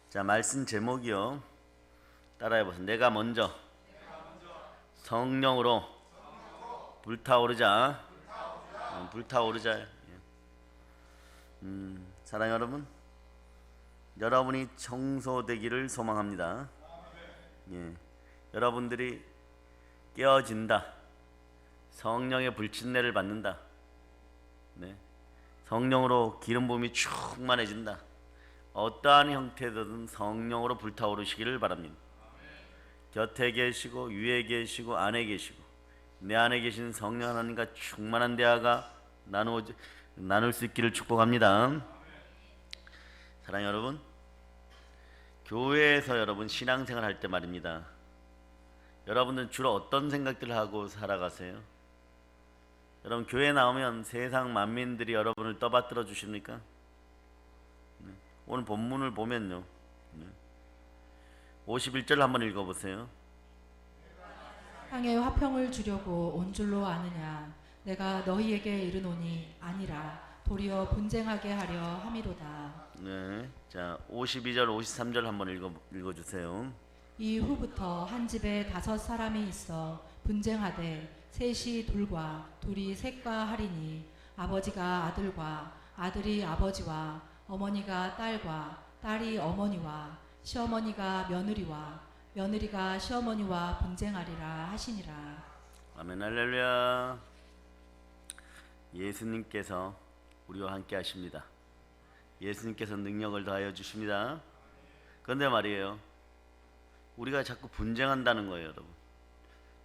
자, 말씀 제목이요. 따라해보세요. 내가 먼저 성령으로 불타오르자. 불타오르자. 사랑 여러분, 여러분이 청소되기를 소망합니다. 예, 여러분들이 깨어진다. 성령의 불친내를 받는다. 네, 성령으로 기름 부음이 충만해진다. 어떠한 형태든 성령으로 불타오르시기를 바랍니다. 곁에 계시고 위에 계시고 안에 계시고 내 안에 계신 성령 하나님과 충만한 대화가 나눌 수 있기를 축복합니다. 사랑 여러분, 교회에서 여러분 신앙생활 할 때 말입니다. 여러분은 주로 어떤 생각들을 하고 살아가세요? 여러분, 교회 나오면 세상 만민들이 여러분을 떠받들어 주십니까? 오늘 본문을 보면요, 51절 한번 읽어보세요. 향해 화평을 주려고 온 줄로 아느냐. 내가 너희에게 이르노니 아니라 도리어 분쟁하게 하려 함이로다. 네, 자 52절 53절 한번 읽어주세요. 이후부터 한 집에 5사람이 있어 분쟁하되 셋이 둘과 둘이 셋과 하리니 아버지가 아들과 아들이 아버지와 어머니가 딸과 딸이 어머니와 시어머니가 며느리와 며느리가 시어머니와 분쟁하리라 하시니라. 아멘. 할렐루야. 예수님께서 우리와 함께 하십니다. 예수님께서 능력을 더하여 주십니다. 그런데 말이에요, 우리가 자꾸 분쟁한다는 거예요. 여러분,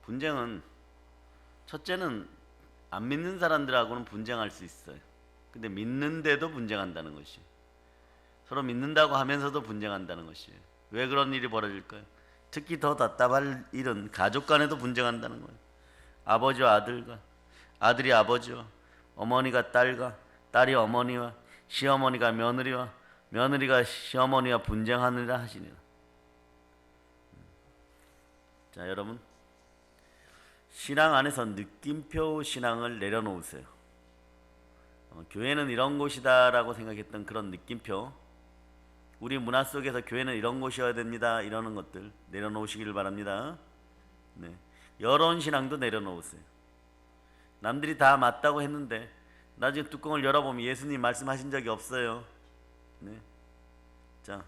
분쟁은 첫째는 안 믿는 사람들하고는 분쟁할 수 있어요. 근데 믿는데도 분쟁한다는 것이, 서로 믿는다고 하면서도 분쟁한다는 것이에요. 왜 그런 일이 벌어질까요? 특히 더 답답할 일은 가족 간에도 분쟁한다는 거예요. 아버지와 아들과, 아들이 아버지와, 어머니가 딸과, 딸이 어머니와, 시어머니가 며느리와, 며느리가 시어머니와 분쟁하느라 하시니라. 자, 여러분, 신앙 안에서 느낌표 신앙을 내려놓으세요. 교회는 이런 곳이다라고 생각했던 그런 느낌표, 우리 문화 속에서 교회는 이런 곳이어야 됩니다, 이러는 것들 내려놓으시기를 바랍니다. 네, 여론 신앙도 내려놓으세요. 남들이 다 맞다고 했는데 나중에 뚜껑을 열어보면 예수님 말씀하신 적이 없어요. 네, 자,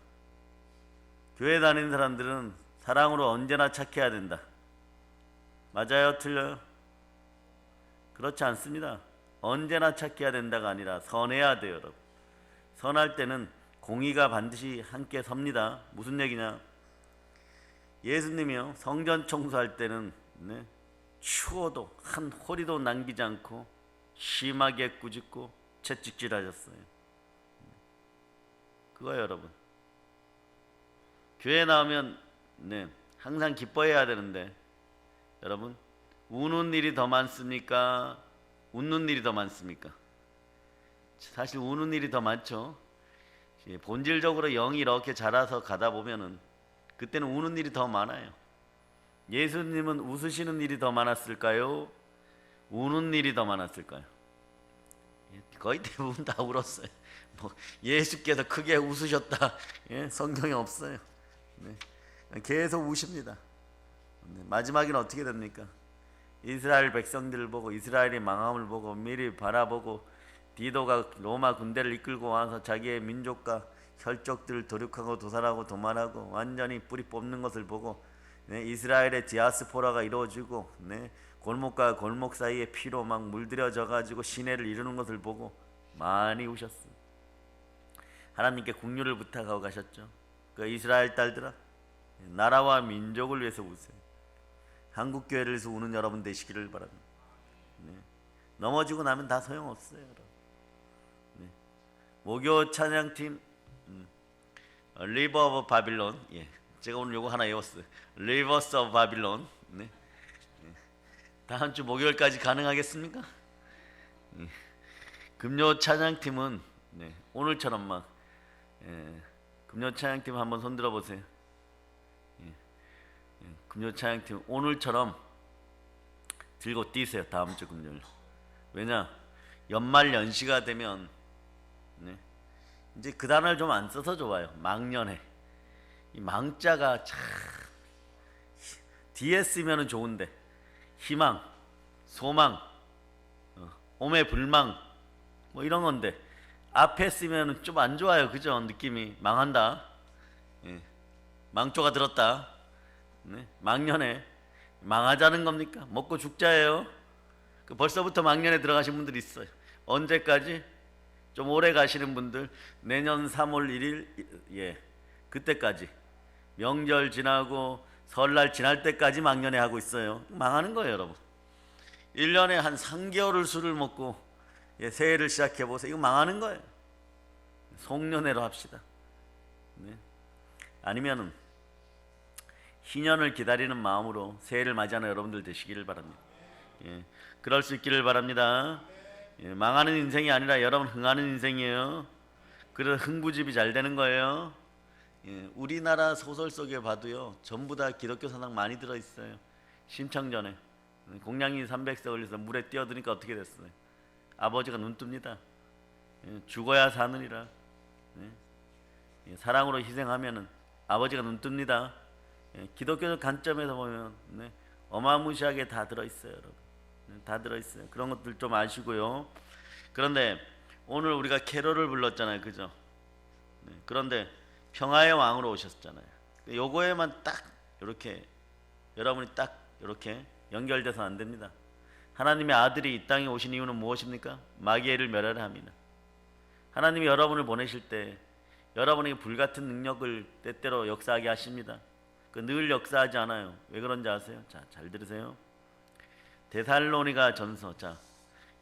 교회 다니는 사람들은 사랑으로 언제나 착해야 된다. 맞아요? 틀려요? 그렇지 않습니다. 언제나 착해야 된다가 아니라 선해야 돼요. 여러분, 선할 때는 공의가 반드시 함께 섭니다. 무슨 얘기냐? 예수님이요, 성전 청소할 때는 추워도 한 호리도 남기지 않고 심하게 꾸짖고 채찍질하셨어요. 그거예요. 여러분, 교회 나오면 항상 기뻐해야 되는데, 여러분, 우는 일이 더 많습니까? 웃는 일이 더 많습니까? 사실 우는 일이 더 많죠. 본질적으로 영이 이렇게 자라서 가다 보면은 그때는 우는 일이 더 많아요. 예수님은 웃으시는 일이 더 많았을까요? 우는 일이 더 많았을까요? 거의 대부분 다 울었어요. 예수께서 크게 웃으셨다, 성경에 없어요. 계속 우십니다. 마지막에는 어떻게 됩니까? 이스라엘 백성들을 보고, 이스라엘의 망함을 보고 미리 바라보고, 디도가 로마 군대를 이끌고 와서 자기의 민족과 혈족들을 도륙하고 도살하고 도만하고 완전히 뿌리 뽑는 것을 보고, 이스라엘의 디아스포라가 이루어지고, 골목과 골목 사이에 피로 막 물들여져 가지고 시내를 이루는 것을 보고 많이 우셨어요. 하나님께 국류를 부탁하고 가셨죠. 그 이스라엘 딸들아, 나라와 민족을 위해서 우세요. 한국 교회를 위해서 우는 여러분 되시기를 바랍니다. 넘어지고 나면 다 소용없어요. 여러분. 목요 찬양팀 리버 오브 바빌론, 제가 오늘 요거 하나 외웠어요. 리버스 오브 바빌론. 다음 주 목요일까지 가능하겠습니까? 금요 찬양팀은 오늘처럼 막 금요 찬양팀 한번 손들어 보세요. 금요 찬양팀 오늘처럼 들고 뛰세요. 다음 주 금요일. 왜냐? 연말 연시가 되면 이제 그 단어를 좀 안 써서 좋아요. 막년회. 이 망자가 참 뒤에 쓰면은 좋은데 희망, 소망, 오매불망 뭐 이런 건데 앞에 쓰면은 좀 안 좋아요. 그죠? 느낌이 망한다. 예. 망조가 들었다. 네. 망년에 망하자는 겁니까? 먹고 죽자예요. 벌써부터 망년에 들어가신 분들이 있어요. 언제까지? 좀 오래 가시는 분들 내년 3월 1일 예 그때까지 명절 지나고 설날 지날 때까지 망년에 하고 있어요. 망하는 거예요, 여러분. 1년에 한 3개월을 술을 먹고 예, 새해를 시작해 보세요. 이거 망하는 거예요. 송년회로 합시다. 네. 아니면은 희년을 기다리는 마음으로 새해를 맞이하는 여러분들 되시기를 바랍니다. 예, 그럴 수 있기를 바랍니다. 예, 망하는 인생이 아니라 여러분 흥하는 인생이에요. 그래서 흥부집이 잘 되는 거예요. 예, 우리나라 소설 속에 봐도요 전부 다 기독교 사상 많이 들어있어요. 심청전에 공양이 300세 걸려서 물에 뛰어드니까 어떻게 됐어요? 아버지가 눈 뜹니다. 예, 죽어야 사느니라. 예, 사랑으로 희생하면은 아버지가 눈 뜹니다. 예, 기독교적 관점에서 보면 네, 어마무시하게 다 들어있어요, 여러분. 네, 다 들어있어요. 그런 것들 좀 아시고요. 그런데 오늘 우리가 캐롤을 불렀잖아요, 그죠? 네, 그런데 평화의 왕으로 오셨잖아요. 요거에만 딱 이렇게 여러분이 딱 이렇게 연결돼서 안 됩니다. 하나님의 아들이 이 땅에 오신 이유는 무엇입니까? 마귀를 멸하려 함이나. 하나님이 여러분을 보내실 때 여러분에게 불같은 능력을 때때로 역사하게 하십니다. 늘 역사하지 않아요. 왜 그런지 아세요? 자, 잘 들으세요. 데살로니가 전서. 자,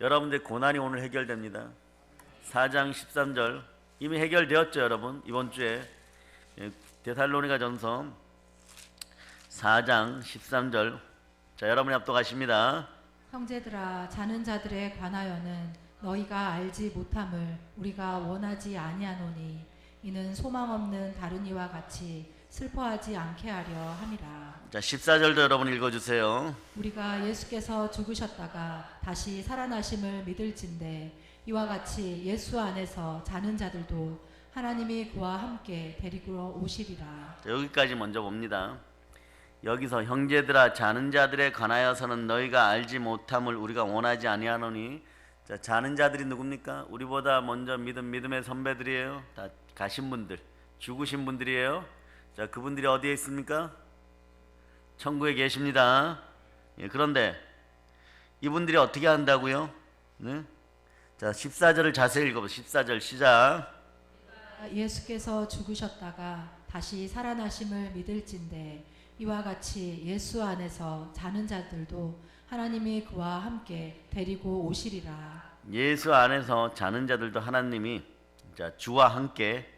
여러분들 고난이 오늘 해결됩니다. 4장 13절 이미 해결되었죠, 여러분. 이번 주에 데살로니가 전서 4장 13절. 자, 여러분이 합독하십니다. 형제들아, 자는 자들에 관하여는 너희가 알지 못함을 우리가 원하지 아니하노니 이는 소망 없는 다른 이와 같이 슬퍼하지 않게 하려 함이라. 자, 14절도 여러분 읽어주세요. 우리가 예수께서 죽으셨다가 다시 살아나심을 믿을진대 이와 같이 예수 안에서 자는 자들도 하나님이 그와 함께 데리고 오시리라. 자, 여기까지 먼저 봅니다. 여기서 형제들아 자는 자들에 관하여서는 너희가 알지 못함을 우리가 원하지 아니하노니. 자, 자는 자들이 누굽니까? 우리보다 먼저 믿음의 선배들이에요. 다 가신 분들, 죽으신 분들이에요. 자, 그분들이 어디에 있습니까? 천국에 계십니다. 예, 그런데 이분들이 어떻게 한다고요? 네? 자, 14절을 자세히 읽어보세요. 14절 시작. 예수께서 죽으셨다가 다시 살아나심을 믿을진대 이와 같이 예수 안에서 자는 자들도 하나님이 그와 함께 데리고 오시리라. 예수 안에서 자는 자들도 하나님이 자, 주와 함께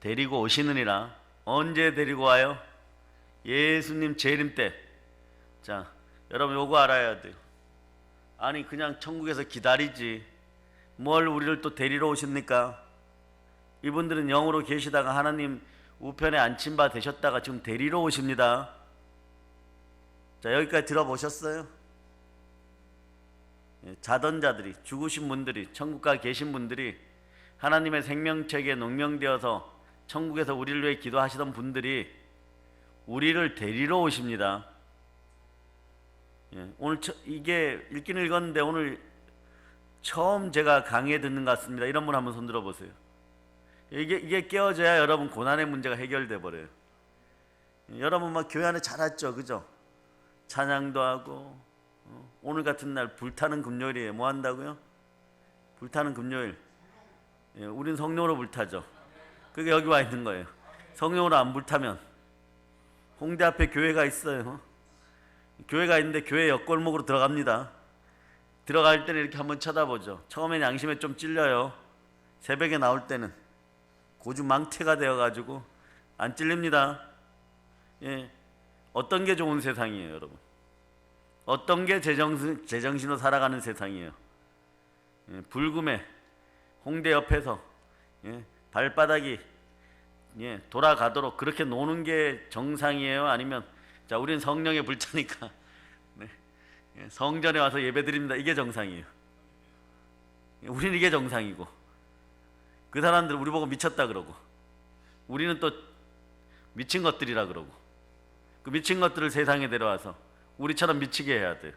데리고 오시느니라. 언제 데리고 와요? 예수님 재림 때. 자, 여러분 요거 알아야 돼요. 아니 그냥 천국에서 기다리지 뭘 우리를 또 데리러 오십니까? 이분들은 영으로 계시다가 하나님 우편에 앉힌 바 되셨다가 지금 데리러 오십니다. 자, 여기까지 들어보셨어요? 자던 자들이, 죽으신 분들이, 천국 가 계신 분들이, 하나님의 생명책에 농명되어서 천국에서 우리를 위해 기도하시던 분들이 우리를 데리러 오십니다. 예, 오늘 이게 읽기는 읽었는데 오늘 처음 제가 강의에 듣는 것 같습니다. 이런 분 한번 손 들어보세요. 이게 깨어져야 여러분 고난의 문제가 해결돼 버려요. 여러분 막 교회 안에 잘 왔죠, 그죠? 찬양도 하고 오늘 같은 날 불타는 금요일이에요. 뭐 한다고요? 불타는 금요일. 예, 우린 성령으로 불타죠. 그게 여기 와 있는 거예요. 성령으로 안 불타면 홍대 앞에 교회가 있어요. 교회가 있는데 교회 옆골목으로 들어갑니다. 들어갈 때는 이렇게 한번 쳐다보죠. 처음엔 양심에 좀 찔려요. 새벽에 나올 때는 고주 망태가 되어가지고 안 찔립니다. 예, 어떤 게 좋은 세상이에요, 여러분? 어떤 게 제정신으로 살아가는 세상이에요? 예, 불금에 홍대 옆에서 예, 발바닥이 예, 돌아가도록 그렇게 노는 게 정상이에요? 아니면 자, 우린 성령에 불타니까 네, 예, 성전에 와서 예배드립니다. 이게 정상이에요. 예, 우리는 이게 정상이고 그 사람들 우리 보고 미쳤다 그러고 우리는 또 미친 것들이라 그러고, 그 미친 것들을 세상에 데려와서 우리처럼 미치게 해야 돼요.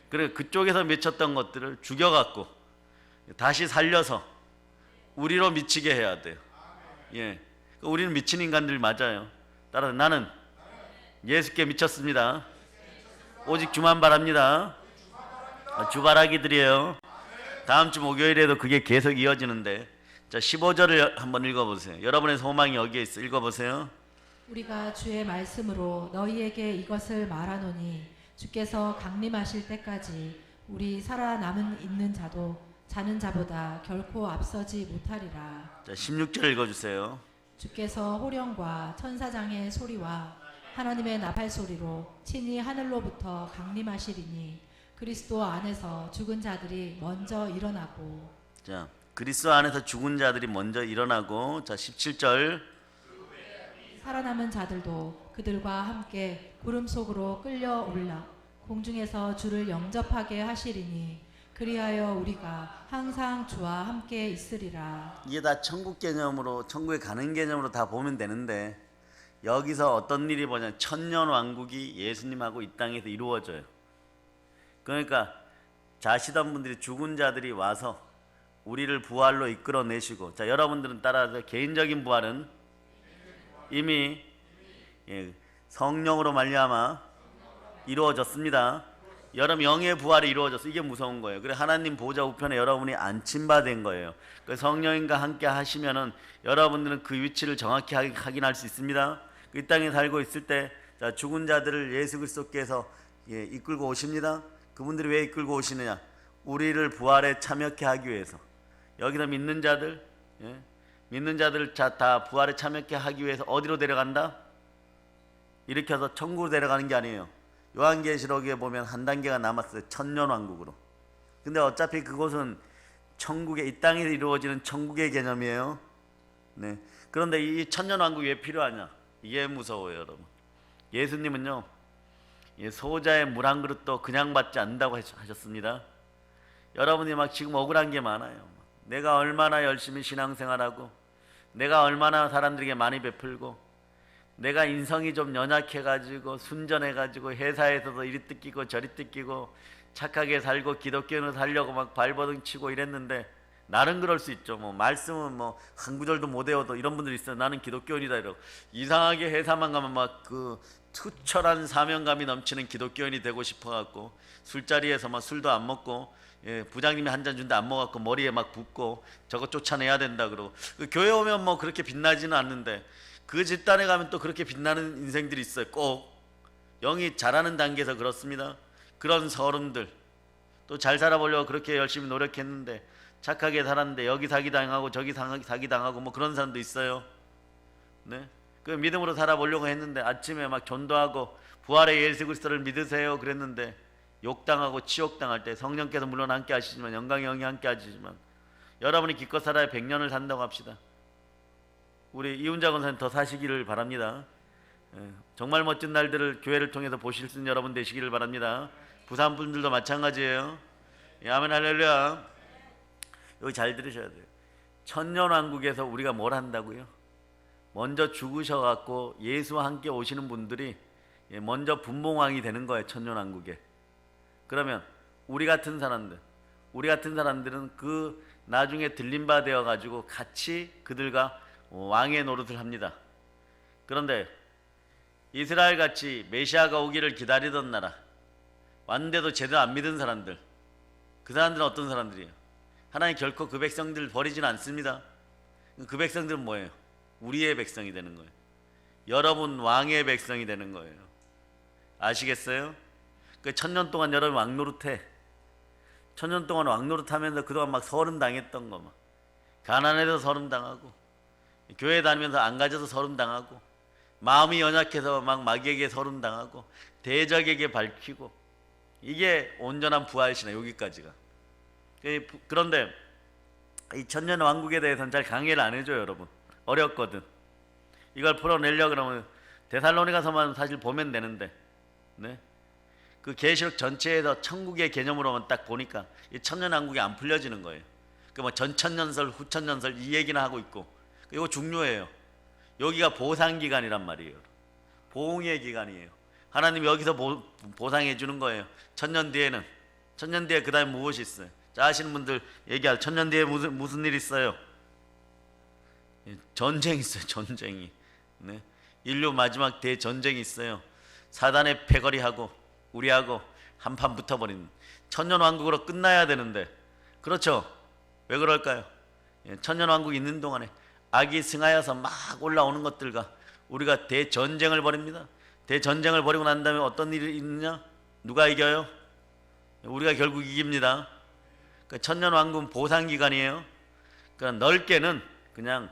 그래 그쪽에서 미쳤던 것들을 죽여갖고 다시 살려서 우리로 미치게 해야 돼요. 예, 우리는 미친 인간들 맞아요. 따라서 나는 예수께 미쳤습니다. 오직 주만 바랍니다. 주바라기들이에요. 다음 주 목요일에도 그게 계속 이어지는데, 자 15절을 한번 읽어보세요. 여러분의 소망이 여기에 있어. 읽어보세요. 우리가 주의 말씀으로 너희에게 이것을 말하노니 주께서 강림하실 때까지 우리 살아남은 있는 자도 자는 자보다 결코 앞서지 못하리라. 자 16절 읽어주세요. 주께서 호령과 천사장의 소리와 하나님의 나팔 소리로 친히 하늘로부터 강림하시리니 그리스도 안에서 죽은 자들이 먼저 일어나고. 자 그리스도 안에서 죽은 자들이 먼저 일어나고. 자 17절 살아남은 자들도 그들과 함께 구름 속으로 끌려 올라 공중에서 주를 영접하게 하시리니 그리하여 우리가 항상 주와 함께 있으리라. 이게 다 천국 개념으로, 천국에 가는 개념으로 다 보면 되는데, 여기서 어떤 일이 뭐냐, 천년 왕국이 예수님하고 이 땅에서 이루어져요. 그러니까 자시던 분들이, 죽은 자들이 와서 우리를 부활로 이끌어내시고, 자 여러분들은 따라서 개인적인 부활은 이미 성령으로 말미암아 이루어졌습니다. 여러분 영의 부활이 이루어졌어. 이게 무서운 거예요. 그래 하나님 보좌 우편에 여러분이 안침받은 거예요. 그 성령님과 함께 하시면은 여러분들은 그 위치를 정확히 확인할 수 있습니다. 이 땅에 살고 있을 때, 자 죽은 자들을 예수 그리스도께서 이끌고 오십니다. 그분들이 왜 이끌고 오시느냐? 우리를 부활에 참여케 하기 위해서. 여기서 믿는 자들, 믿는 자들을 다 부활에 참여케 하기 위해서 어디로 데려간다? 일으켜서 천국으로 데려가는 게 아니에요. 요한계시록에 보면 한 단계가 남았어요. 천년왕국으로. 근데 어차피 그곳은 천국의, 이 땅에서 이루어지는 천국의 개념이에요. 네. 그런데 이 천년왕국이 왜 필요하냐? 이게 무서워요, 여러분. 예수님은요, 소자의 물 한 그릇도 그냥 받지 않는다고 하셨습니다. 여러분이 막 지금 억울한 게 많아요. 내가 얼마나 열심히 신앙생활하고, 내가 얼마나 사람들에게 많이 베풀고, 내가 인성이 좀 연약해가지고 순전해가지고 회사에서도 이리 뜯기고 저리 뜯기고 착하게 살고 기독교는 살려고 막 발버둥 치고 이랬는데, 나는 그럴 수 있죠. 뭐 말씀은 뭐 한 구절도 못 외워도 이런 분들이 있어요. 나는 기독교인이다 이러고 이상하게 회사만 가면 막 그 투철한 사명감이 넘치는 기독교인이 되고 싶어갖고 술자리에서 막 술도 안 먹고, 부장님이 한 잔 준데 안 먹었고 머리에 막 붓고 저거 쫓아내야 된다 그러고, 그 교회 오면 뭐 그렇게 빛나지는 않는데 그 집단에 가면 또 그렇게 빛나는 인생들이 있어요. 꼭 영이 자라는 단계에서 그렇습니다. 그런 서름들, 또 잘 살아보려고 그렇게 열심히 노력했는데 착하게 살았는데 여기 사기당하고 저기 사기당하고 뭐 그런 사람도 있어요. 네? 그 믿음으로 살아보려고 했는데 아침에 막 전도하고 부활의 예수 그리스도를 믿으세요 그랬는데 욕당하고 치욕당할 때, 성령께서 물론 함께 하시지만, 영광의 영이 함께 하시지만, 여러분이 기껏 살아야 100년을 산다고 합시다. 우리 이훈자 권사님 더 사시기를 바랍니다. 정말 멋진 날들을 교회를 통해서 보실 수 있는 여러분 되시기를 바랍니다. 부산 분들도 마찬가지예요. 아멘 할렐루야. 여기 잘 들으셔야 돼요. 천년왕국에서 우리가 뭘 한다고요? 먼저 죽으셔갖고 예수와 함께 오시는 분들이 먼저 분봉왕이 되는 거예요. 천년왕국에. 그러면 우리 같은 사람들은 그 나중에 들림바 되어가지고 같이 그들과 왕의 노릇을 합니다. 그런데 이스라엘 같이 메시아가 오기를 기다리던 나라, 왔는데도 제대로 안 믿은 사람들, 그 사람들은 어떤 사람들이에요? 하나님 결코 그 백성들 버리지는 않습니다. 그 백성들은 뭐예요? 우리의 백성이 되는 거예요. 여러분 왕의 백성이 되는 거예요. 아시겠어요? 그 천년 동안 여러분 왕노릇해. 천년 동안 왕노릇하면서 그동안 막 서름 당했던 거, 막 가난해서 서름 당하고, 교회 다니면서 안 가져서 서름 당하고, 마음이 연약해서 막 마귀에게 서름 당하고, 대적에게 밝히고, 이게 온전한 부활이시네. 여기까지가. 그런데 이 천년 왕국에 대해서는 잘 강의를 안 해줘요, 여러분. 어렵거든. 이걸 풀어내려 그러면 데살로니가서만 사실 보면 되는데, 네? 그 계시록 전체에서 천국의 개념으로만 딱 보니까 이 천년 왕국이 안 풀려지는 거예요. 그 뭐 전천년설, 후천년설 이 얘기나 하고 있고, 이거 중요해요. 여기가 보상 기간이란 말이에요. 보응의 기간이에요. 하나님 여기서 보상해 주는 거예요. 천년 뒤에는, 천년 뒤에 그 다음에 무엇이 있어요? 자, 아시는 분들 얘기할, 천년 뒤에 무슨 일 있어요? 전쟁이 있어요. 전쟁이. 네. 인류 마지막 대전쟁이 있어요. 사단의 패거리하고 우리하고 한판 붙어버리는, 천년왕국으로 끝나야 되는데, 그렇죠? 왜 그럴까요? 천년왕국이 있는 동안에 악이 승하여서 막 올라오는 것들과 우리가 대전쟁을 벌입니다. 대전쟁을 벌이고 난 다음에 어떤 일이 있느냐? 누가 이겨요? 우리가 결국 이깁니다. 그러니까 천년왕국은 보상기간이에요. 그러니까 넓게는 그냥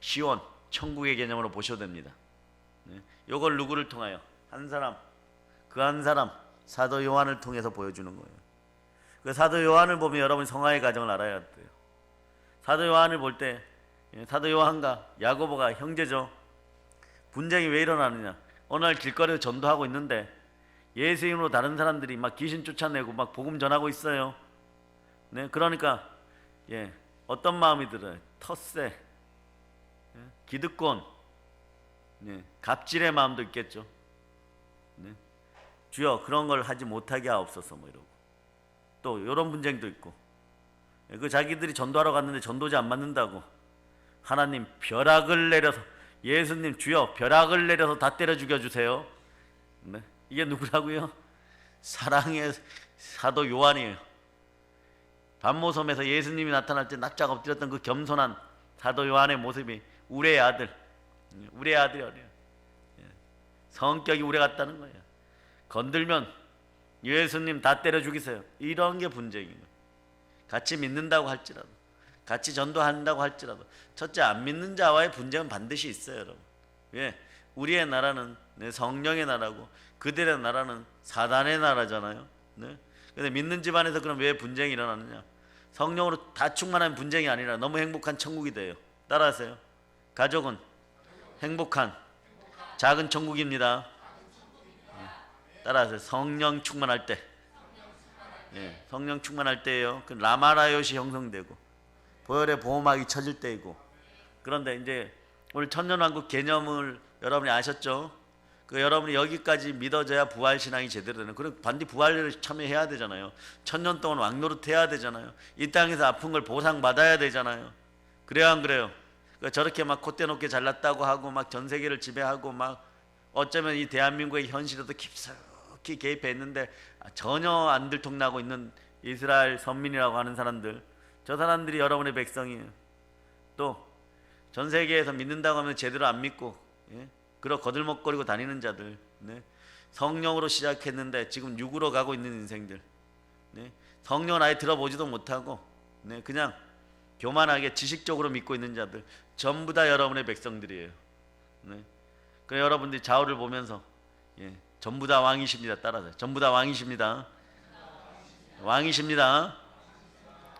시온, 천국의 개념으로 보셔도 됩니다. 이걸 누구를 통하여? 한 사람, 그 한 사람, 사도 요한을 통해서 보여주는 거예요. 그 사도 요한을 보면 여러분이 성화의 과정을 알아야 돼요. 사도 요한을 볼 때 사도 요한과 야고보가 형제죠. 분쟁이 왜 일어나느냐? 어느 날 길거리에서 전도하고 있는데 예수 이름으로 다른 사람들이 막 귀신 쫓아내고 막 복음 전하고 있어요. 네, 그러니까 어떤 마음이 들어요? 텃세, 기득권, 갑질의 마음도 있겠죠. 주여 그런 걸 하지 못하게 하옵소서 뭐 이러고, 또 이런 분쟁도 있고, 그 자기들이 전도하러 갔는데 전도자 안 맞는다고 하나님 벼락을 내려서, 예수님 주여 벼락을 내려서 다 때려 죽여주세요. 네. 이게 누구라고요? 사랑의 사도 요한이에요. 반모섬에서 예수님이 나타날 때 납작 엎드렸던 그 겸손한 사도 요한의 모습이 우리의 아들, 우리의 아들이에요. 성격이 우리 같다는 거예요. 건들면 예수님 다 때려 죽이세요. 이런 게 분쟁인 거예요. 같이 믿는다고 할지라도, 같이 전도한다고 할지라도 첫째 안 믿는 자와의 분쟁은 반드시 있어요, 여러분. 왜? 우리의 나라는 성령의 나라고 그들의 나라는 사단의 나라잖아요. 네? 근데 믿는 집안에서 그럼 왜 분쟁이 일어나느냐? 성령으로 다 충만한 분쟁이 아니라 너무 행복한 천국이 돼요. 따라하세요. 가족은 행복한 작은 천국입니다. 따라하세요. 성령 충만할 때, 성령 충만할 때예요. 그 라마라요시 형성되고 보혈의 보호막이 쳐질 때이고. 그런데 이제 오늘 천년왕국 개념을 여러분이 아셨죠? 그 여러분이 여기까지 믿어져야 부활 신앙이 제대로 되는. 그리고 반드시 부활을 참여해야 되잖아요. 천년 동안 왕노릇 해야 되잖아요. 이 땅에서 아픈 걸 보상받아야 되잖아요. 그래야 안 그래요? 그러니까 저렇게 막 콧대 높게 잘났다고 하고 막 전 세계를 지배하고 막 어쩌면 이 대한민국의 현실에도 깊숙이 개입했는데 전혀 안 들통나고 있는 이스라엘 선민이라고 하는 사람들, 저 사람들이 여러분의 백성이에요. 또 전 세계에서 믿는다고 하면 제대로 안 믿고 그러 거들먹거리고 다니는 자들, 성령으로 시작했는데 지금 육으로 가고 있는 인생들, 성령은 아예 들어보지도 못하고 그냥 교만하게 지식적으로 믿고 있는 자들, 전부 다 여러분의 백성들이에요. 그래서 여러분들이 좌우를 보면서 전부 다 왕이십니다. 따라서 전부 다 왕이십니다. 왕이십니다.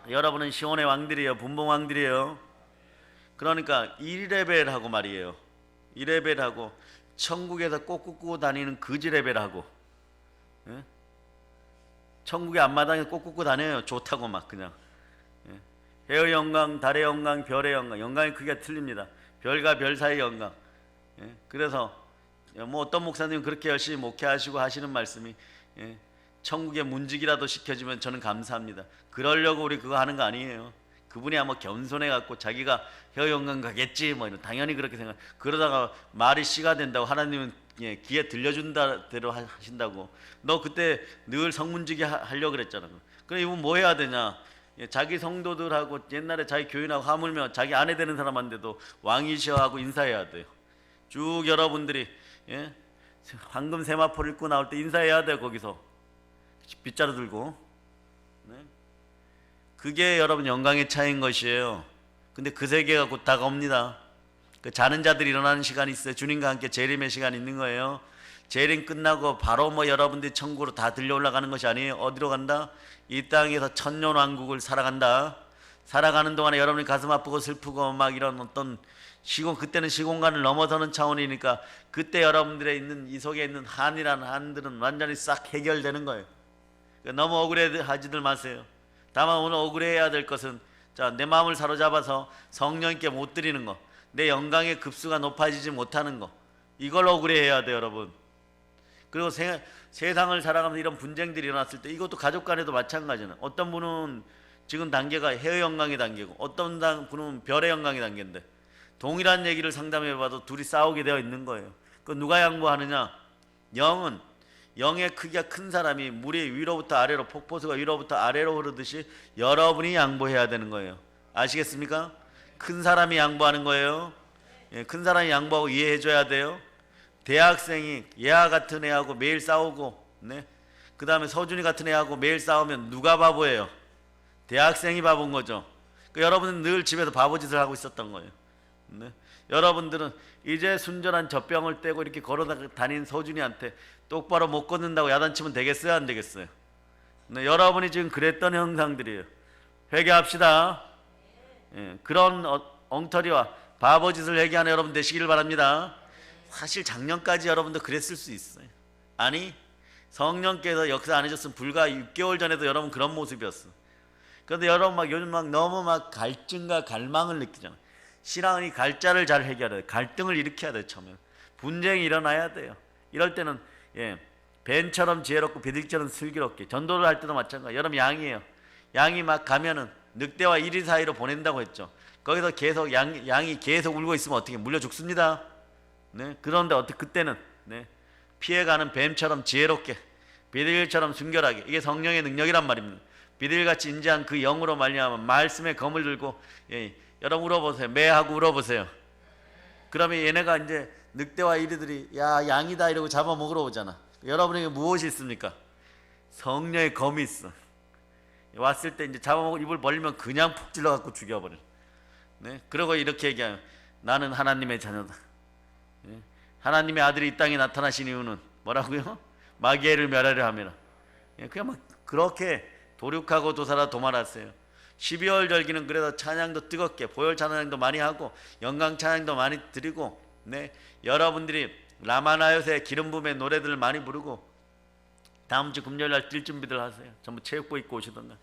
여러분은 시온의 왕들이에요. 분봉 왕들이에요. 그러니까 1레벨하고 말이에요. 2레벨하고 천국에서 꽃 굽고 다니는 거지 레벨하고, 천국의 앞마당에 꽃 굽고 다녀요. 좋다고 막 그냥. 해의 영광, 달의 영광, 별의 영광, 영광의 크기가 틀립니다. 별과 별 사이의 영광. 그래서 뭐 어떤 목사님은 그렇게 열심히 목회하시고 하시는 말씀이 천국의 문직이라도 시켜주면 저는 감사합니다. 그러려고 우리 그거 하는 거 아니에요. 그분이야 뭐 겸손해 갖고 자기가 혀 영광 가겠지 뭐 이런, 당연히 그렇게 생각. 그러다가 말이 씨가 된다고 하나님은 귀에 들려준다 대로 하신다고. 너 그때 늘 성문지기 하려고 그랬잖아. 그럼 이분 뭐 해야 되냐? 자기 성도들하고 옛날에 자기 교인하고 하물며 자기 아내 되는 사람한테도 왕이셔 하고 인사해야 돼요. 쭉 여러분들이 황금 세마포를 입고 나올 때 인사해야 돼요. 거기서 빗자루 들고. 그게 여러분 영광의 차이인 것이에요. 근데 그 세계가 곧 다가옵니다. 그 자는 자들이 일어나는 시간이 있어요. 주님과 함께 재림의 시간이 있는 거예요. 재림 끝나고 바로 뭐 여러분들이 천국으로 다 들려 올라가는 것이 아니에요. 어디로 간다? 이 땅에서 천년왕국을 살아간다. 살아가는 동안에 여러분이 가슴 아프고 슬프고 막 이런 어떤 그때는 시공간을 넘어서는 차원이니까 그때 여러분들의 있는 이 속에 있는 한이라는 한들은 완전히 싹 해결되는 거예요. 그러니까 너무 억울해하지들 마세요. 다만 오늘 억울해야 될 것은, 자, 내 마음을 사로잡아서 성령께 못 드리는 거, 내 영광의 급수가 높아지지 못하는 거, 이걸 억울해해야 돼요, 여러분. 그리고 세상을 살아가면서 이런 분쟁들이 일어났을 때 이것도 가족 간에도 마찬가지잖아요. 어떤 분은 지금 단계가 해의 영광의 단계고 어떤 분은 별의 영광의 단계인데 동일한 얘기를 상담해봐도 둘이 싸우게 되어 있는 거예요. 그 누가 양보하느냐? 영의 크기가 큰 사람이 물이 위로부터 아래로, 폭포수가 위로부터 아래로 흐르듯이 여러분이 양보해야 되는 거예요. 아시겠습니까? 큰 사람이 양보하는 거예요. 예, 큰 사람이 양보하고 이해해줘야 돼요. 대학생이 얘와 같은 애하고 매일 싸우고, 네? 그 다음에 서준이 같은 애하고 매일 싸우면 누가 바보예요? 대학생이 바본 거죠. 그러니까 여러분은 늘 집에서 바보짓을 하고 있었던 거예요. 네? 여러분들은 이제 순전한 젖병을 떼고 이렇게 걸어 다닌 서준이한테 똑바로 못 걷는다고 야단치면 되겠어요? 안 되겠어요? 네, 여러분이 지금 그랬던 형상들이에요. 회개합시다. 예, 그런 엉터리와 바보짓을 회개하는 여러분 되시길 바랍니다. 사실 작년까지 여러분도 그랬을 수 있어요. 아니, 성령께서 역사 안 해줬으면 불과 6개월 전에도 여러분 그런 모습이었어. 그런데 여러분 요즘 너무 갈증과 갈망을 느끼잖아. 신앙은 이 갈자를 잘 해결해야 돼. 갈등을 일으켜야 돼. 처음에 분쟁이 일어나야 돼요. 이럴 때는 뱀처럼 지혜롭고 비둘기처럼 슬기롭게, 전도를 할 때도 마찬가지. 여러분 양이에요. 양이 막 가면은 늑대와 이리 사이로 보낸다고 했죠. 거기서 계속 양이 계속 울고 있으면 어떻게 물려 죽습니다. 네? 그런데 그때는 피해가는 뱀처럼 지혜롭게, 비둘기처럼 순결하게, 이게 성령의 능력이란 말입니다. 비둘기같이 인자한 그 영으로 말미암아 말씀의 검을 들고, 여러분 울어보세요. 매하고 울어보세요. 그러면 얘네가 이제 늑대와 이리들이 야 양이다 이러고 잡아먹으러 오잖아. 여러분에게 무엇이 있습니까? 성령의 검이 있어. 왔을 때 이제 잡아먹을 입을 벌리면 그냥 푹 찔러갖고 죽여버려. 네? 그러고 이렇게 얘기하면 나는 하나님의 자녀다. 네? 하나님의 아들이 이 땅에 나타나신 이유는 뭐라고요? 마귀를 멸하려 함이라. 그냥 막 그렇게 도륙하고 도사라 도말하세요. 12월 절기는 그래서 찬양도 뜨겁게, 보혈 찬양도 많이 하고 영광 찬양도 많이 드리고, 여러분들이 라마나요새 기름 부음의 노래들을 많이 부르고 다음 주 금요일 날 뛸 준비들 하세요. 전부 체육복 입고 오시던가.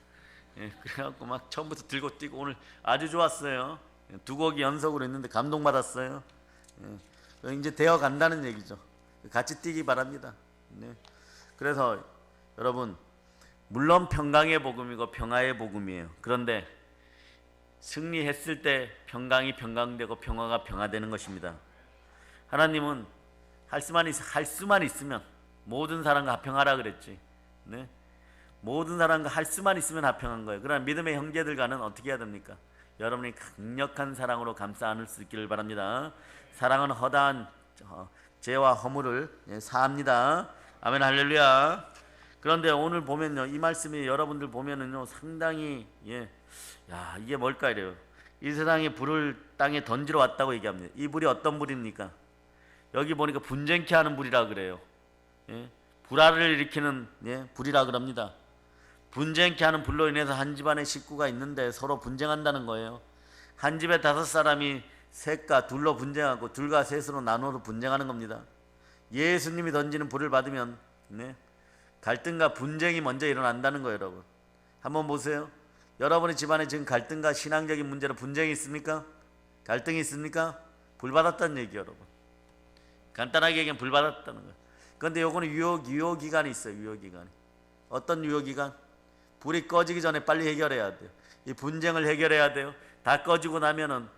그래갖고 막 처음부터 들고 뛰고 오늘 아주 좋았어요. 2곡이 연속으로 했는데 감동받았어요. 이제 되어 간다는 얘기죠. 같이 뛰기 바랍니다. 그래서 여러분, 물론 평강의 복음이고 평화의 복음이에요. 그런데 승리했을 때 평강이 평강되고 평화가 평화되는 것입니다. 하나님은 할 수만 있으면 모든 사람과 합평하라 그랬지. 네? 모든 사람과 할 수만 있으면 합평한 거예요. 그러나 믿음의 형제들과는 어떻게 해야 됩니까? 여러분이 강력한 사랑으로 감싸 안을 수 있기를 바랍니다. 사랑은 허다한 죄와 허물을 사합니다. 아멘 할렐루야. 그런데 오늘 보면요, 이 말씀이 여러분들 보면은요 상당히 야 이게 뭘까 이래요. 이 세상에 불을 땅에 던지러 왔다고 얘기합니다. 이 불이 어떤 불입니까? 여기 보니까 분쟁케 하는 불이라 그래요. 불화를 일으키는 불이라 그럽니다. 분쟁케 하는 불로 인해서 한 집안에 식구가 있는데 서로 분쟁한다는 거예요. 한 집에 5사람이 셋과 둘로 분쟁하고 둘과 셋으로 나누어서 분쟁하는 겁니다. 예수님이 던지는 불을 받으면 갈등과 분쟁이 먼저 일어난다는 거예요. 여러분 한번 보세요. 여러분의 집안에 지금 갈등과 신앙적인 문제로 분쟁이 있습니까? 갈등이 있습니까? 불 받았다는 얘기예요. 여러분 간단하게 얘기하면 불 받았다는 거예요. 그런데 요거는 유효기간이 있어요. 유효기간이. 어떤 유효기간? 불이 꺼지기 전에 빨리 해결해야 돼요. 이 분쟁을 해결해야 돼요. 다 꺼지고 나면은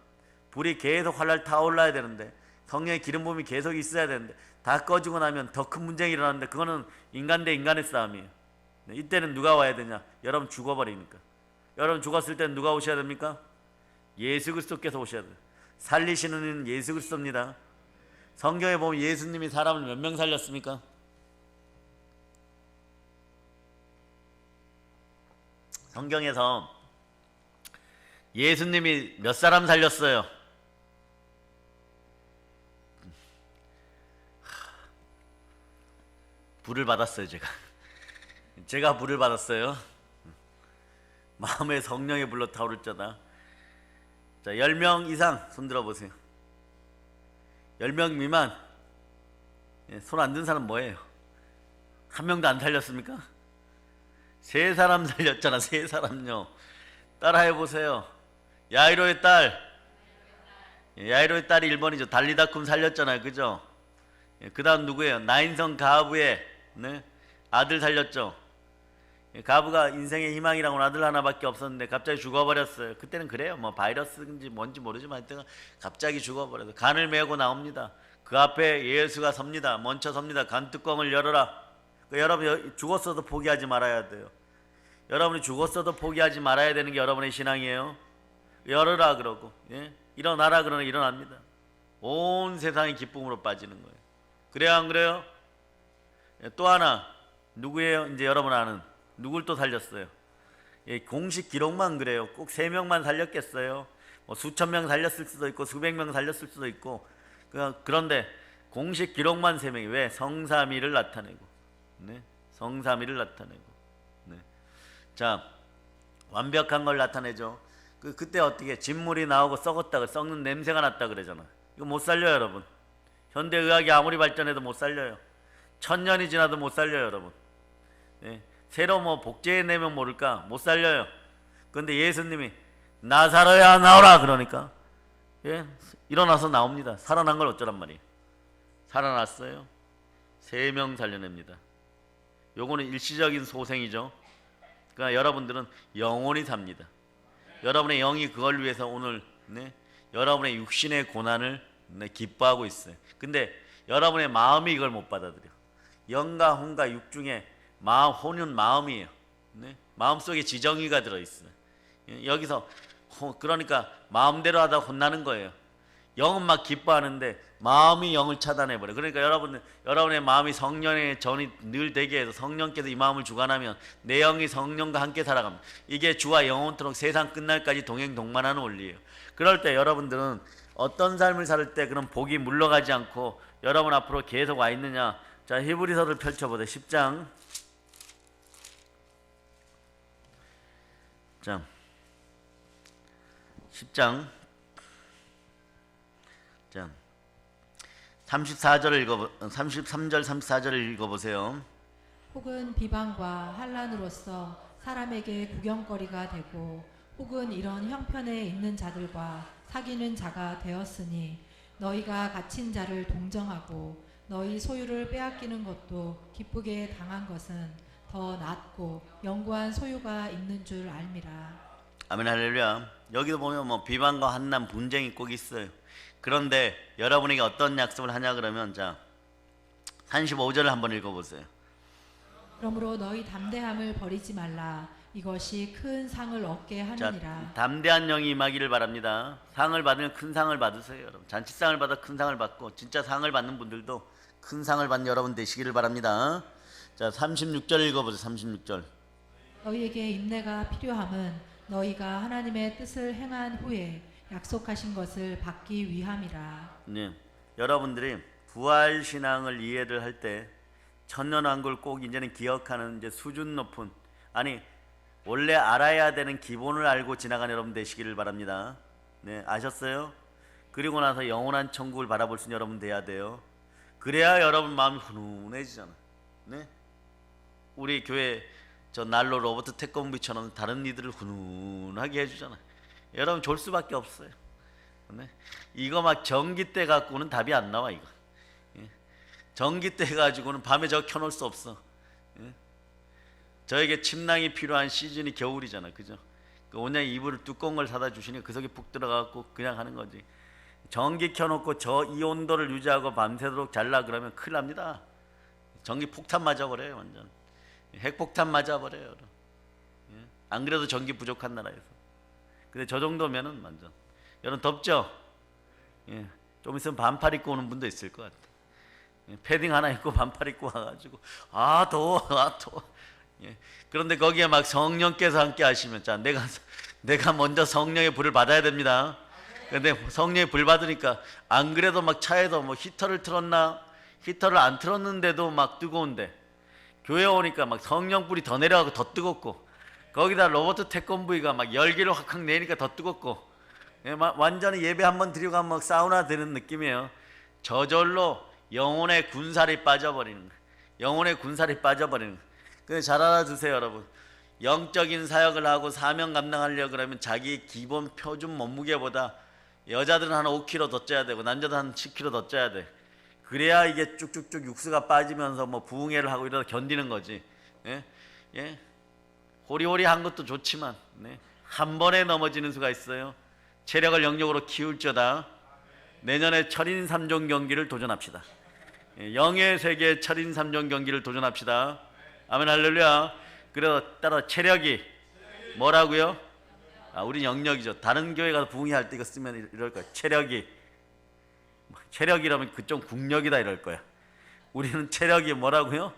불이 계속 활활 타올라야 되는데, 성령의 기름 부음이 계속 있어야 되는데, 다 꺼지고 나면 더 큰 분쟁이 일어나는데 그거는 인간 대 인간의 싸움이에요. 이때는 누가 와야 되냐? 여러분 죽어버리니까. 여러분 죽었을 때는 누가 오셔야 됩니까? 예수 그리스도께서 오셔야 돼요. 살리시는 이는 예수 그리스도입니다. 성경에 보면 예수님이 사람을 몇 명 살렸습니까? 성경에서 예수님이 몇 사람 살렸어요? 불을 받았어요. 제가 불을 받았어요. 마음의 성령의 불로 타오를 자다. 자, 10명 이상 손 들어보세요. 10명 미만. 손 안 든 사람 뭐예요? 한 명도 안 살렸습니까? 3사람 살렸잖아. 3사람요. 따라해 보세요. 야이로의 딸. 야이로의 딸이 1번이죠. 달리다쿰 살렸잖아요. 그죠? 그 다음 누구예요? 나인성 가브의 네? 아들 살렸죠. 가브가 인생의 희망이라고는 아들 하나밖에 없었는데 갑자기 죽어버렸어요. 그때는 그래요. 뭐 바이러스인지 뭔지 모르지만 하여튼 갑자기 죽어버려서 간을 메고 나옵니다. 그 앞에 예수가 섭니다. 먼저 섭니다. 간뚜껑을 열어라. 여러분 죽었어도 포기하지 말아야 돼요. 여러분이 죽었어도 포기하지 말아야 되는 게 여러분의 신앙이에요. 열어라 그러고 일어나라 그러면 일어납니다. 온 세상이 기쁨으로 빠지는 거예요. 그래요 안 그래요? 또 하나 누구예요? 이제 여러분 아는 누굴 또 살렸어요? 공식 기록만 그래요. 꼭 3명만 살렸겠어요? 뭐 수천 명 살렸을 수도 있고 수백 명 살렸을 수도 있고 그런데 공식 기록만 3명이 왜? 성삼위를 나타내고 성삼위를 나타내고 자 완벽한 걸 나타내죠. 그때 어떻게 진물이 나오고 썩었다 썩는 냄새가 났다 그러잖아. 이거 못 살려요 여러분. 현대의학이 아무리 발전해도 못 살려요. 1000년이 지나도 못 살려요 여러분. 새로 뭐 복제해내면 모를까 못 살려요. 그런데 예수님이 나사로야 나오라 그러니까 일어나서 나옵니다. 살아난 걸 어쩌란 말이에요. 살아났어요. 3명 살려냅니다. 요거는 일시적인 소생이죠. 그러니까 여러분들은 영원히 삽니다. 여러분의 영이 그걸 위해서 오늘 여러분의 육신의 고난을 기뻐하고 있어요. 근데 여러분의 마음이 이걸 못 받아들여. 영과 혼과 육 중에 혼은 마음이에요. 마음속에 지정의가 들어있어요. 여기서 그러니까 마음대로 하다 혼나는 거예요. 영은 막 기뻐하는데 마음이 영을 차단해버려요. 그러니까 여러분의 마음이 성령의 전이 늘 되게 해서 성령께서 이 마음을 주관하면 내 영이 성령과 함께 살아갑니다. 이게 주와 영원토록 세상 끝날까지 동행동반하는 원리예요. 그럴 때 여러분들은 어떤 삶을 살 때 그런 복이 물러가지 않고 여러분 앞으로 계속 와 있느냐. 자, 히브리서를 펼쳐보세요. 10장. 자, 10장. 자, 33절 33절 34절을 읽어보세요. 혹은 비방과 환난으로서 사람에게 구경거리가 되고 혹은 이런 형편에 있는 자들과 사귀는 자가 되었으니 너희가 갇힌 자를 동정하고 너희 소유를 빼앗기는 것도 기쁘게 당한 것은 더 낫고 영구한 소유가 있는 줄 알미라. 아멘 할렐루야. 여기도 보면 뭐 비방과 환난 분쟁이 꼭 있어요. 그런데 여러분에게 어떤 약속을 하냐 그러면 자 35절을 한번 읽어보세요. 그러므로 너희 담대함을 버리지 말라. 이것이 큰 상을 얻게 하느니라. 자, 담대한 영이 임하기를 바랍니다. 상을 받으면 큰 상을 받으세요. 여러분 잔치상을 받아 큰 상을 받고 진짜 상을 받는 분들도 큰 상을 받는 여러분 되시기를 바랍니다. 자 36절 읽어보세요. 36절. 너희에게 인내가 필요함은 너희가 하나님의 뜻을 행한 후에 약속하신 것을 받기 위함이라. 네, 여러분들이 부활 신앙을 이해를 할 때 천년왕국을 꼭 이제는 기억하는 이제 수준 높은 원래 알아야 되는 기본을 알고 지나간 여러분 되시기를 바랍니다. 네, 아셨어요? 그리고 나서 영원한 천국을 바라볼 수 있는 여러분 돼야 돼요. 그래야 여러분 마음이 훈훈해지잖아. 네, 우리 교회 저 난로 로버트 태권브처럼 다른 이들을 훈훈하게 해주잖아. 여러분 졸 수밖에 없어요. 네? 이거 막 전기대 갖고는 답이 안 나와 이거. 전기대 가지고는 밤에 저거 켜놓을 수 없어. 저에게 침낭이 필요한 시즌이 겨울이잖아, 그죠? 온양 이불을 두꺼운 걸 사다 주시니 그 속에 푹 들어가고 그냥 하는 거지. 전기 켜놓고 이 온도를 유지하고 밤새도록 잘라 그러면 큰일 납니다. 전기 폭탄 맞아버려요, 완전. 핵폭탄 맞아버려요. 안 그래도 전기 부족한 나라에서. 근데 저 정도면은 완전. 여러분 덥죠? 좀 있으면 반팔 입고 오는 분도 있을 것 같아. 패딩 하나 입고 반팔 입고 와가지고 더워. 그런데 거기에 막 성령께서 함께 하시면 자 내가 먼저 성령의 불을 받아야 됩니다. 근데 성령의 불 받으니까 안 그래도 막 차에도 뭐 히터를 틀었나 히터를 안 틀었는데도 막 뜨거운데 교회 오니까 막 성령 불이 더 내려가고 더 뜨겁고 거기다 로버트 태권브이가 막 열기를 확확 내니까 더 뜨겁고 완전히 예배 한번 드리고 가면 막 사우나 되는 느낌이에요. 저절로 영혼의 군살이 빠져버리는 거예요. 영혼의 군살이 빠져버리는 거예요. 그래서 잘 알아두세요 여러분. 영적인 사역을 하고 사명 감당하려고 그러면 자기 기본 표준 몸무게보다 여자들은 한 5kg 더 쪄야 되고 남자도 한 10kg 더 쪄야 돼. 그래야 이게 쭉쭉쭉 육수가 빠지면서 뭐 부흥회를 하고 이러다 견디는 거지. 예? 예? 호리호리한 것도 좋지만 네. 한 번에 넘어지는 수가 있어요. 체력을 영역으로 키울지어다. 내년에 철인 3종 경기를 도전합시다. 영의 세계 철인 3종 경기를 도전합시다. 아멘 할렐루야. 그래서 따라 체력이 뭐라고요? 우리 영역이죠. 다른 교회 가서 부흥회 할 때 이거 쓰면 이럴 거야. 체력이라면 그쪽 국력이다 이럴 거야. 우리는 체력이 뭐라고요?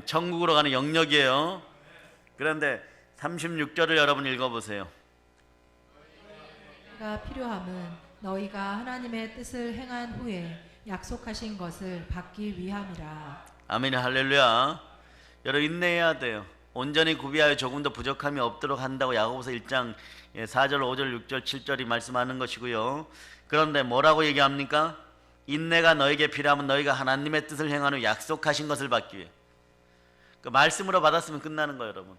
천국으로 가는 영역이에요. 그런데 36절을 여러분 읽어보세요. 가 필요함은 너희가 하나님의 뜻을 행한 후에 약속하신 것을 받기 위함이라. 아멘 할렐루야. 여러분 인내해야 돼요. 온전히 구비하여 조금 더 부족함이 없도록 한다고 야고보서 1장 4절 5절 6절 7절이 말씀하는 것이고요. 그런데 뭐라고 얘기합니까? 인내가 너에게 필요하면 너희가 하나님의 뜻을 행한 후 약속하신 것을 받기 위해. 그 말씀으로 받았으면 끝나는 거예요 여러분.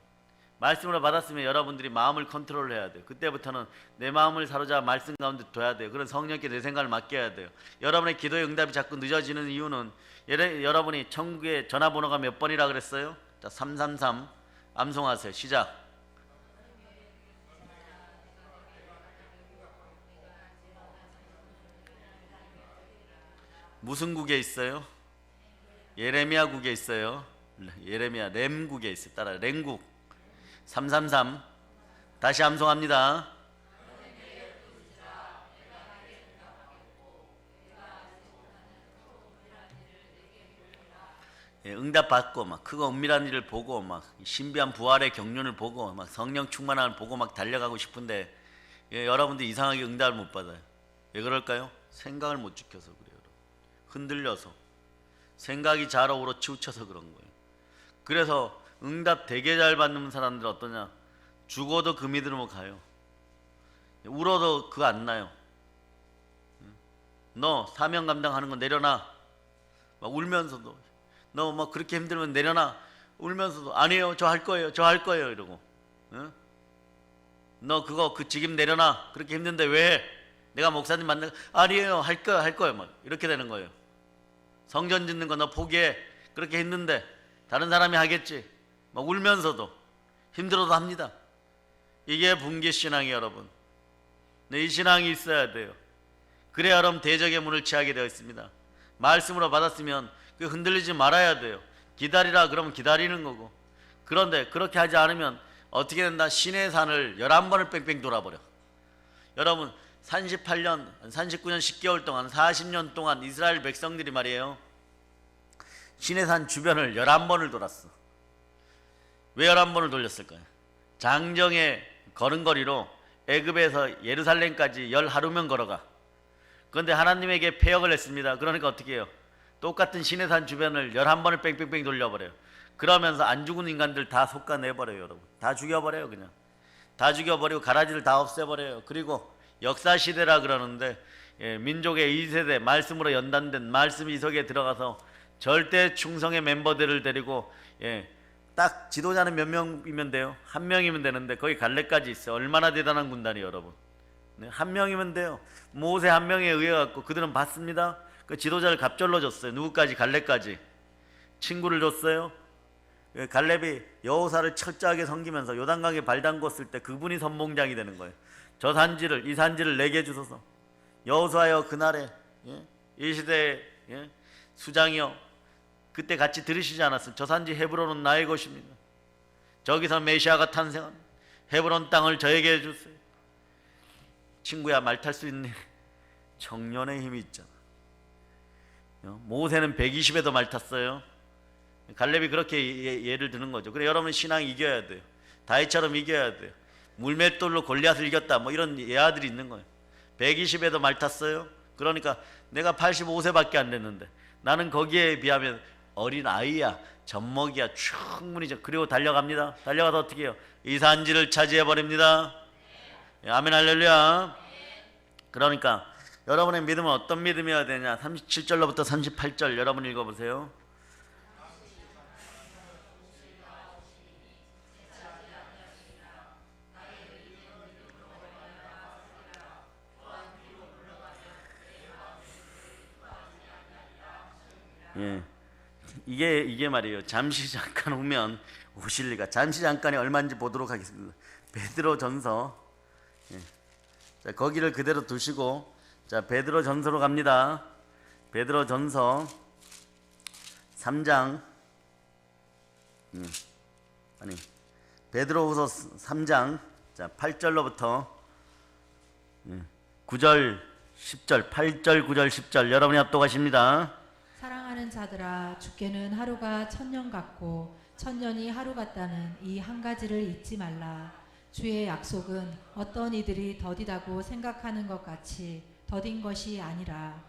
말씀으로 받았으면 여러분들이 마음을 컨트롤해야 돼요. 그때부터는 내 마음을 사로잡아 말씀 가운데 둬야 돼요. 그런 성령께 내 생각을 맡겨야 돼요. 여러분의 기도의 응답이 자꾸 늦어지는 이유는 여러분이 천국의 전화번호가 몇 번이라 그랬어요? 자, 333 암송하세요. 시작. 무슨 국에 있어요? 예레미야 국에 있어요. 예레미야 렘국에 있어요. 따라 렘국 333 다시 암송합니다. 응답 받고 막 크고 은밀한 일을 보고 막 신비한 부활의 경륜을 보고 막 성령 충만함을 보고 막 달려가고 싶은데 여러분들 이상하게 응답을 못 받아요. 왜 그럴까요? 생각을 못 지켜서 그래요. 여러분. 흔들려서 생각이 좌로우로 치우쳐서 그런 거예요. 그래서 응답 되게 잘 받는 사람들 어떠냐? 죽어도 그 믿음으로 가요. 울어도 그거 안 나요. 너 사명 감당하는 거 내려놔. 막 울면서도 너 뭐 그렇게 힘들면 내려놔. 울면서도 아니에요. 저 할 거예요. 저 할 거예요. 이러고. 응? 너 그거 그 직임 내려놔. 그렇게 힘든데 왜 해? 내가 목사님 만나 아니에요. 할 거예요. 막 이렇게 되는 거예요. 성전 짓는 거 너 포기해. 그렇게 했는데 다른 사람이 하겠지. 막 울면서도 힘들어도 합니다. 이게 분기신앙이에요 여러분. 네, 이 신앙이 있어야 돼요. 그래야 여러분 대적의 문을 취하게 되어 있습니다. 말씀으로 받았으면 그 흔들리지 말아야 돼요. 기다리라 그러면 기다리는 거고. 그런데 그렇게 하지 않으면 어떻게 된다? 신의 산을 11번을 뺑뺑 돌아버려. 여러분 38년, 39년 10개월 동안 40년 동안 이스라엘 백성들이 말이에요 신의 산 주변을 11번을 돌았어. 왜 11번을 돌렸을까요? 장정의 걸음걸이로 애굽에서 예루살렘까지 10하루면 걸어가. 그런데 하나님에게 패역을 했습니다. 그러니까 어떻게 해요? 똑같은 신의 산 주변을 11번을 뺑뺑뺑 돌려버려요. 그러면서 안 죽은 인간들 다 솎아내버려요. 여러분 다 죽여버려요. 그냥 다 죽여버리고 가라지를 다 없애버려요. 그리고 역사시대라 그러는데 민족의 2세대 말씀으로 연단된 말씀 이석에 들어가서 절대 충성의 멤버들을 데리고 딱 지도자는 몇 명이면 돼요? 한 명이면 되는데 거기 갈렙까지 있어요. 얼마나 대단한 군단이에요 여러분. 한 명이면 돼요. 모세 한 명에 의해 갖고 그들은 받습니다. 그 지도자를 갑절로 줬어요. 누구까지? 갈렙까지 친구를 줬어요. 갈렙이 여호사를 철저하게 섬기면서 요단강에 발 담궜을 때 그분이 선봉장이 되는 거예요. 저 산지를 이 산지를 내게 주소서. 여호수아여 그날에 이 시대의 수장이여 그때 같이 들으시지 않았어요? 저 산지 헤브론은 나의 것입니다. 저기서 메시아가 탄생한 헤브론 땅을 저에게 해주세요. 친구야 말 탈 수 있니? 청년의 힘이 있잖아. 모세는 120에도 말 탔어요. 갈렙이 그렇게 예를 드는 거죠. 그래 여러분 신앙 이겨야 돼요. 다윗처럼 이겨야 돼요. 물맷돌로 골리앗을 이겼다 뭐 이런 예아들이 있는 거예요. 120에도 말 탔어요. 그러니까 내가 85세밖에 안 됐는데 나는 거기에 비하면 어린 아이야. 젖먹이야. 충분히. 그리고 달려갑니다. 달려가서 어떻게 해요? 이 산지를 차지해 버립니다. 아멘 할렐루야. 그러니까 여러분의 믿음은 어떤 믿음이어야 되냐? 37절로부터 38절 여러분 읽어보세요. 예. 이게 말이에요. 잠시 잠깐 오면 오실 리가. 잠시 잠깐이 얼마인지 보도록 하겠습니다. 베드로전서. 예. 자, 거기를 그대로 두시고 자, 베드로전서로 갑니다. 베드로전서 3장. 아니. 베드로후서 3장. 자, 8절로부터 9절, 10절, 8절, 9절, 10절 여러분이 합독하십니다. 사랑하는 자들아, 주께는 하루가 천년 같고 천년이 하루 같다는 이 한 가지를 잊지 말라. 주의 약속은 어떤 이들이 더디다고 생각하는 것 같이 더딘 것이 아니라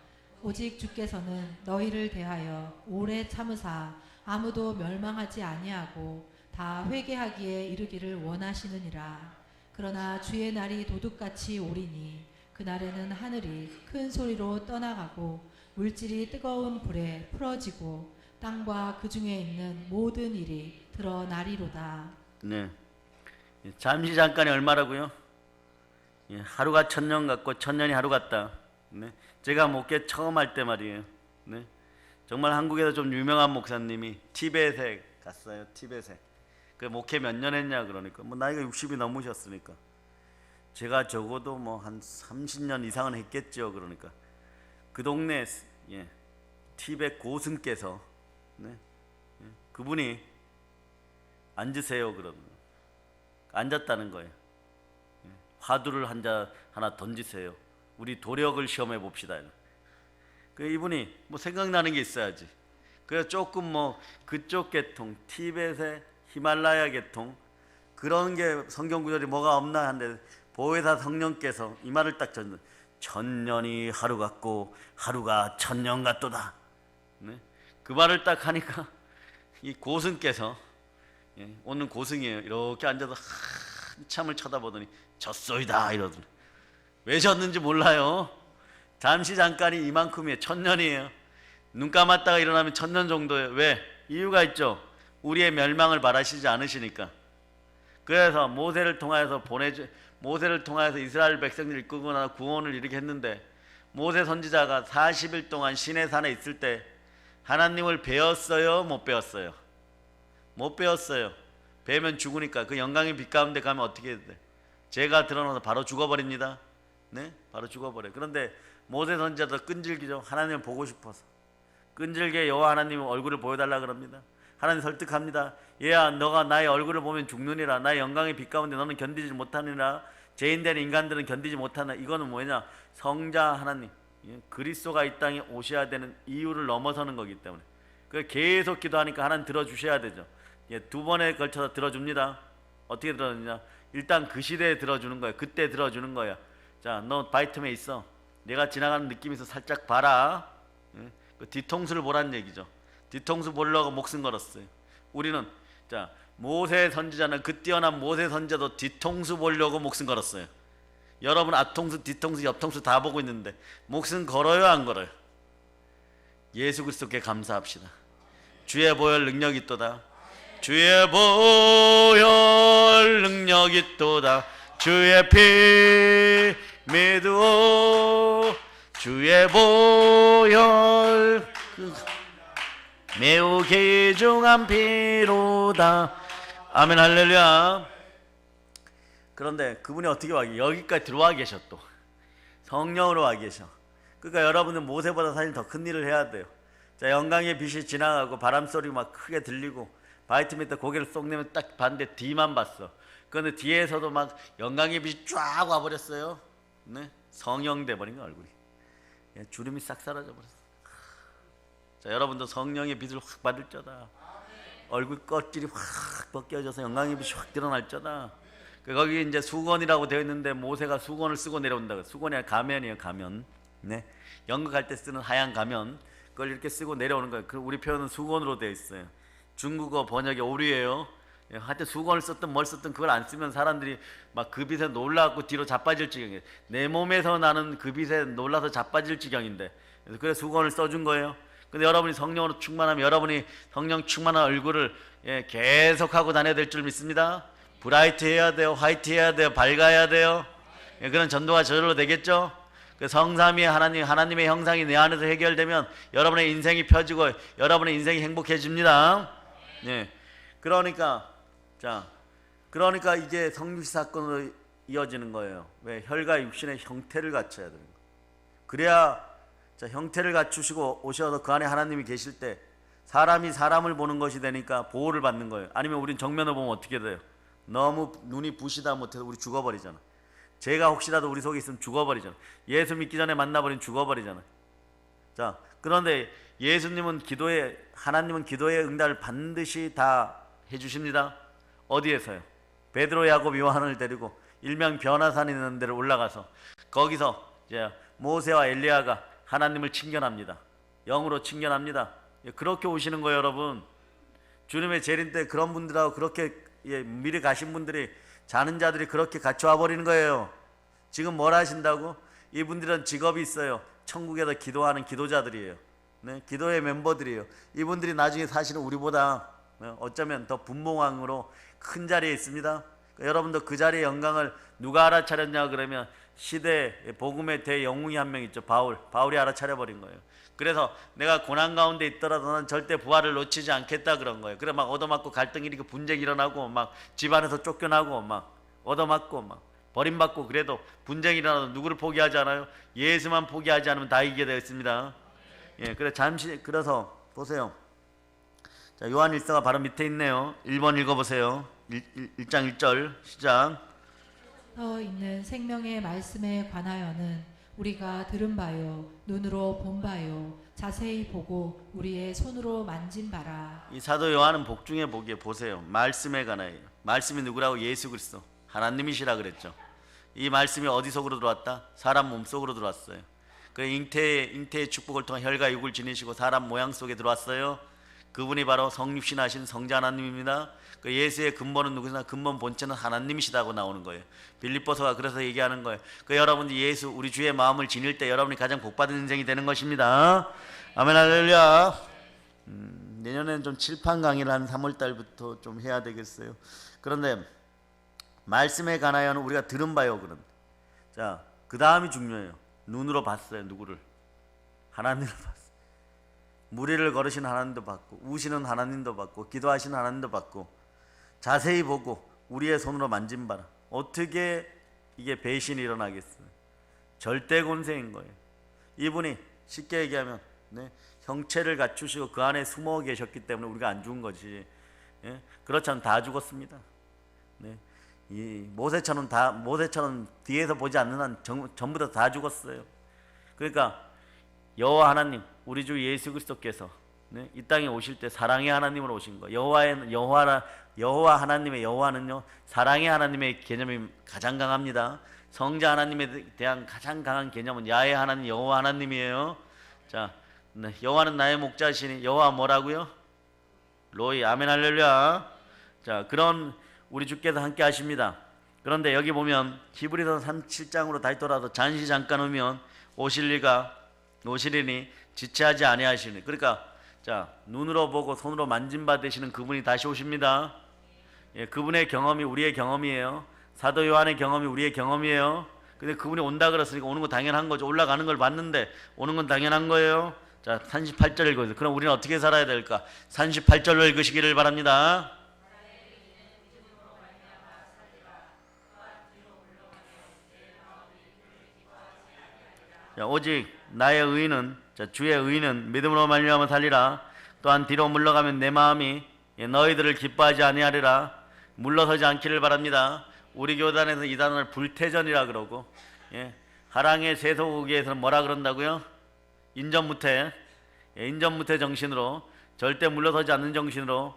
오직 주께서는 너희를 대하여 오래 참으사 아무도 멸망하지 아니하고 다 회개하기에 이르기를 원하시느니라. 그러나 주의 날이 도둑같이 오리니 그날에는 하늘이 큰 소리로 떠나가고 물질이 뜨거운 불에 풀어지고 땅과 그 중에 있는 모든 일이 드러나리로다. 네. 잠시 잠깐이 얼마라고요? 예, 하루가 천년 같고 천년이 하루 같다. 네. 제가 목회 처음 할 때 말이에요. 네. 정말 한국에서 좀 유명한 목사님이 티벳에 갔어요. 티벳에. 그 목회 몇 년 했냐 그러니까 뭐 나이가 60이 넘으셨으니까 제가 적어도 뭐 한 30년 이상은 했겠죠. 그러니까 그 동네 티벳 고승께서 그분이 앉으세요 그러면 앉았다는 거예요. 화두를 하나 던지세요. 우리 도력을 시험해 봅시다. 그 이분이 뭐 생각나는 게 있어야지. 그래서 조금 뭐 그쪽 계통 티벳의 히말라야 계통 그런 게 성경 구절이 뭐가 없나 한데 보혜사 성령께서 이 말을 딱 전는 천년이 하루 같고 하루가 천년 같도다. 네? 그 말을 딱 하니까 이 고승께서 오늘 고승이에요. 이렇게 앉아서 한참을 쳐다보더니 졌소이다 이러더니 왜 졌는지 몰라요. 잠시 잠깐이 이만큼이에요. 천년이에요. 눈 감았다가 일어나면 천년 정도예요. 왜? 이유가 있죠. 우리의 멸망을 바라시지 않으시니까. 그래서 모세를 통하여서 이스라엘 백성들을 이끌고 나서 구원을 이루게 했는데 모세 선지자가 40일 동안 시내산에 있을 때 하나님을 배웠어요? 못 배웠어요? 못 배웠어요. 배우면 죽으니까. 그 영광의 빛 가운데 가면 어떻게 해야 돼? 죄가 드러나서 바로 죽어버립니다. 네? 바로 죽어버려요. 그런데 모세 선지자도 끈질기죠. 하나님을 보고 싶어서 끈질게 여호와 하나님 얼굴을 보여달라 그럽니다. 하나님 설득합니다. 얘야 너가 나의 얼굴을 보면 죽느니라. 나의 영광의 빛 가운데 너는 견디지 못하느니라. 죄인된 인간들은 견디지 못하나. 이거는 뭐냐? 성자 하나님 그리스도가 이 땅에 오셔야 되는 이유를 넘어서는 거기 때문에 그 계속 기도하니까 하나님 들어주셔야 되죠. 두 번에 걸쳐서 들어줍니다. 어떻게 들어주냐? 일단 그 시대에 들어주는 거야. 그때 들어주는 거야. 자, 너 바이틈에 있어. 내가 지나가는 느낌이 있어. 살짝 봐라. 그 뒤통수를 보라는 얘기죠. 뒤통수 보려고 목숨 걸었어요. 우리는 자 모세 선지자는 그 뛰어난 모세 선지자도 뒤통수 보려고 목숨 걸었어요. 여러분 앞통수, 뒤통수, 옆통수 다 보고 있는데 목숨 걸어요 안 걸어요? 예수 그리스도께 감사합시다. 주의 보혈 능력이 있도다. 주의 보혈 능력이 있도다. 주의 피 믿으오. 주의 보혈 매우 귀중한 피로다. 아멘 할렐루야. 그런데 그분이 어떻게 와 여기까지 들어와 계셔. 또 성령으로 와 계셔. 그러니까 여러분은 모세보다 사실 더 큰 일을 해야 돼요. 자, 영광의 빛이 지나가고 바람소리 막 크게 들리고 바이트 밑에 고개를 쏙 내면 딱 봤는데 뒤만 봤어. 그런데 뒤에서도 막 영광의 빛이 쫙 와버렸어요. 네? 성령 돼버린 거야 얼굴이. 주름이 싹 사라져 버렸어. 자, 여러분도 성령의 빛을 확 받을 거다. 얼굴 껍질이 확 벗겨져서 영광의 빛이 확 드러날 거다. 거기 이제 수건이라고 되어 있는데 모세가 수건을 쓰고 내려온다고. 수건이 아니라 가면이에요. 가면. 네. 연극할 때 쓰는 하얀 가면. 그걸 이렇게 쓰고 내려오는 거예요. 우리 표현은 수건으로 되어 있어요. 중국어 번역이 오류예요. 하여튼 수건을 썼든 뭘 썼든 그걸 안 쓰면 사람들이 막 그 빛에 놀라갖고 뒤로 자빠질 지경이에요. 내 몸에서 나는 그 빛에 놀라서 자빠질 지경인데 그래서 수건을 써준 거예요. 근데 여러분이 성령으로 충만하면 여러분이 성령 충만한 얼굴을 계속하고 다녀야 될 줄 믿습니다. 브라이트 해야 돼요. 화이트 해야 돼요. 밝아야 돼요. 그런 전도가 저절로 되겠죠. 그 성삼위의 하나님의 형상이 내 안에서 해결되면 여러분의 인생이 펴지고 여러분의 인생이 행복해집니다. 네. 그러니까 이게 성육신 사건으로 이어지는 거예요. 왜? 혈과 육신의 형태를 갖춰야 되는 거예요. 그래야 형태를 갖추시고 오셔서 그 안에 하나님이 계실 때 사람이 사람을 보는 것이 되니까 보호를 받는 거예요. 아니면 우린 정면을 보면 어떻게 돼요? 너무 눈이 부시다 못해서 우리 죽어버리잖아. 죄가 혹시라도 우리 속에 있으면 죽어버리잖아. 예수 믿기 전에 만나버리면 죽어버리잖아. 자, 그런데 하나님은 기도의 응답을 반드시 다 해주십니다. 어디에서요? 베드로, 야곱, 요한을 데리고 일명 변화산이 있는 데를 올라가서 거기서 이제 모세와 엘리야가 하나님을 칭견합니다. 영으로 칭견합니다. 그렇게 오시는 거예요, 여러분. 주님의 재림 때 그런 분들하고 그렇게 미리 가신 분들이 자는 자들이 그렇게 갇혀와 버리는 거예요. 지금 뭘 하신다고? 이분들은 직업이 있어요. 천국에서 기도하는 기도자들이에요. 네, 기도의 멤버들이에요. 이분들이 나중에 사실은 우리보다 어쩌면 더 분봉왕으로 큰 자리에 있습니다. 여러분도 그 자리의 영광을 누가 알아차렸냐 그러면 시대 복음의 대영웅이 한 명 있죠. 바울이 알아차려버린 거예요. 그래서 내가 고난 가운데 있더라도 난 절대 부활을 놓치지 않겠다 그런 거예요. 그래 막 얻어맞고 갈등이 일어나고 분쟁이 일어나고 막 집안에서 쫓겨나고 막 얻어맞고 막 버림받고 그래도 분쟁이 일어나도 누구를 포기하지 않아요? 예수만 포기하지 않으면 다 이기게 되어 있습니다. 예, 그래서 보세요. 자, 요한 1서가 바로 밑에 있네요. 1번 읽어보세요. 1장 1절 시작. 서 있는 생명의 말씀에 관하여는 우리가 들은 바요 눈으로 본 바요 자세히 보고 우리의 손으로 만진 바라. 이 사도 요한은 복 중에 복이에요. 보세요. 말씀에 관하여. 말씀이 누구라고? 예수 그리스도 하나님이시라 그랬죠. 이 말씀이 어디 속으로 들어왔다? 사람 몸 속으로 들어왔어요. 그 잉태의 축복을 통해 혈과 육을 지니시고 사람 모양 속에 들어왔어요. 그분이 바로 성육신하신 성자 하나님입니다. 그 예수의 근본은 누구나 근본 본체는 하나님이시다고 나오는 거예요. 빌립보서가 그래서 얘기하는 거예요. 그 여러분들 예수 우리 주의 마음을 지닐 때 여러분이 가장 복받은 인생이 되는 것입니다. 아멘 할렐루야. 내년에는 좀 칠판 강의를 한 3월달부터 좀 해야 되겠어요. 그런데 말씀에 관하여는 우리가 들은 바요. 그런 자, 그 다음이 중요해요. 눈으로 봤어요. 누구를? 하나님을 봤어요. 무리를 걸으신 하나님도 봤고 우시는 하나님도 봤고 기도하시는 하나님도 봤고 자세히 보고 우리의 손으로 만진 바라. 어떻게 이게 배신이 일어나겠어요? 절대 권세인 거예요. 이분이 쉽게 얘기하면 형체를 갖추시고 그 안에 숨어 계셨기 때문에 우리가 안 죽은 거지. 그렇지 않으면 다 죽었습니다. 이 모세처럼 뒤에서 보지 않는 한 전부 다 죽었어요. 그러니까 여호와 하나님 우리 주 예수 그리스도께서 이 땅에 오실 때 사랑의 하나님으로 오신 거. 여호와 하나님의 여호와는요 사랑의 하나님의 개념이 가장 강합니다. 성자 하나님에 대한 가장 강한 개념은 야훼 하나님 여호와 하나님이에요. 자, 여호와는 나의 목자시니 여호와 뭐라고요? 로이. 아멘 할렐루야. 자, 그런 우리 주께서 함께 하십니다. 그런데 여기 보면 히브리서 37장으로 다시 돌아서 잠시 잠깐 오면 오시리니 지체하지 아니하시니. 그러니까 자, 눈으로 보고 손으로 만진 바 되시는 그분이 다시 오십니다. 예, 그분의 경험이 우리의 경험이에요. 사도 요한의 경험이 우리의 경험이에요. 근데 그분이 온다 그랬으니까 오는 거 당연한 거죠. 올라가는 걸 봤는데 오는 건 당연한 거예요. 자, 38절 읽어주세요. 그럼 우리는 어떻게 살아야 될까? 38절로 읽으시기를 바랍니다. 자, 오직 나의 의인은 주의 의인은 믿음으로 말미암아 살리라. 또한 뒤로 물러가면 내 마음이 너희들을 기뻐하지 아니하리라. 물러서지 않기를 바랍니다. 우리 교단에서 이 단어를 불태전이라 그러고, 하랑의 세속의에서는 뭐라 그런다고요? 인전무태 정신으로, 절대 물러서지 않는 정신으로.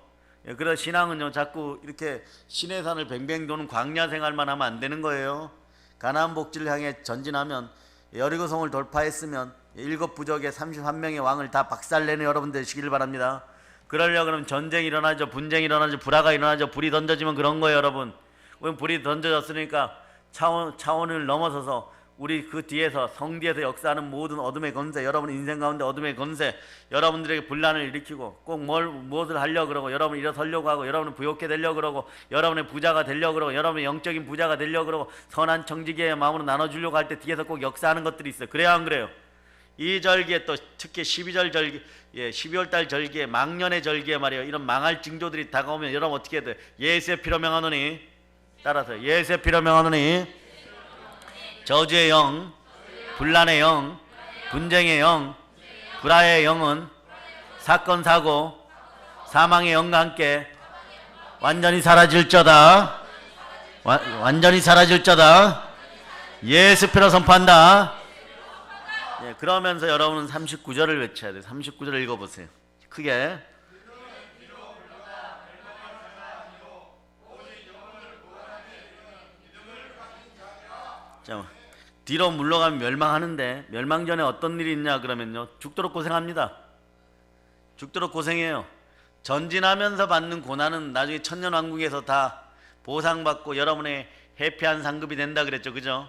그래서 신앙은요 자꾸 이렇게 신의 산을 뱅뱅 도는 광야 생활만 하면 안 되는 거예요. 가나안 복지를 향해 전진하면 여리고성을 돌파했으면 7 부족의 31명의 왕을 다 박살내는 여러분 되시길 바랍니다. 그러려고 그러면 전쟁이 일어나죠. 분쟁이 일어나죠. 불화가 일어나죠. 불이 던져지면 그런 거예요, 여러분. 우리 불이 던져졌으니까 차원을 넘어서서 우리 그 뒤에서 성 뒤에서 역사하는 모든 어둠의 권세, 여러분 인생 가운데 어둠의 권세, 여러분들에게 분란을 일으키고 꼭 무엇을 하려고 그러고 여러분 일어서려고 하고 여러분은 부욕해 되려고 그러고 여러분의 부자가 되려고 그러고 여러분의 영적인 부자가 되려고 그러고 선한 청지기의 마음으로 나눠주려고 할 때 뒤에서 꼭 역사하는 것들이 있어요. 그래요 안 그래요? 이 절기에 또 특히 12절 절기, 12월달 절기에 망년의 절기에 말이에요. 이런 망할 징조들이 다가오면 여러분 어떻게 해야 돼요? 예수의 피로 명하노니, 따라서 예수의 피로 명하노니 저주의 영, 분란의 영, 분쟁의 영, 불화의 영은 사건 사고 사망의 영과 함께 완전히 사라질저다. 완전히 사라질저다. 예수 피로 선포한다. 예, 그러면서 여러분은 39절을 외쳐야 돼요. 39절을 읽어보세요. 크게. 자, 뒤로 물러가면 멸망하는데 멸망 전에 어떤 일이 있냐 그러면요, 죽도록 고생합니다. 죽도록 고생해요. 전진하면서 받는 고난은 나중에 천년왕국에서 다 보상받고 여러분의 해피한 상급이 된다 그랬죠, 그죠?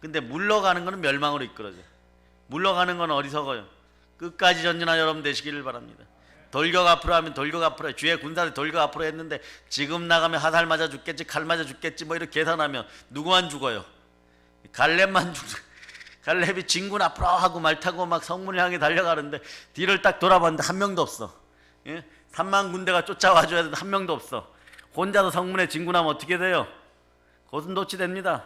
근데 물러가는 거는 멸망으로 이끌어져요. 물러가는 건 어리석어요. 끝까지 전진한 여러분 되시기를 바랍니다. 돌격 앞으로 하면 돌격 앞으로 해. 주의 군사들 돌격 앞으로 했는데 지금 나가면 화살 맞아 죽겠지, 칼 맞아 죽겠지 뭐 이렇게 계산하면 누구만 죽어요? 갈렙만 죽어. 갈렙이 진군 앞으로 하고 말 타고 막 성문을 향해 달려가는데 뒤를 딱 돌아봤는데 한 명도 없어. 예? 3만 군대가 쫓아와줘야 되는데 한 명도 없어. 혼자서 성문에 진군하면 어떻게 돼요? 고슴도치 됩니다.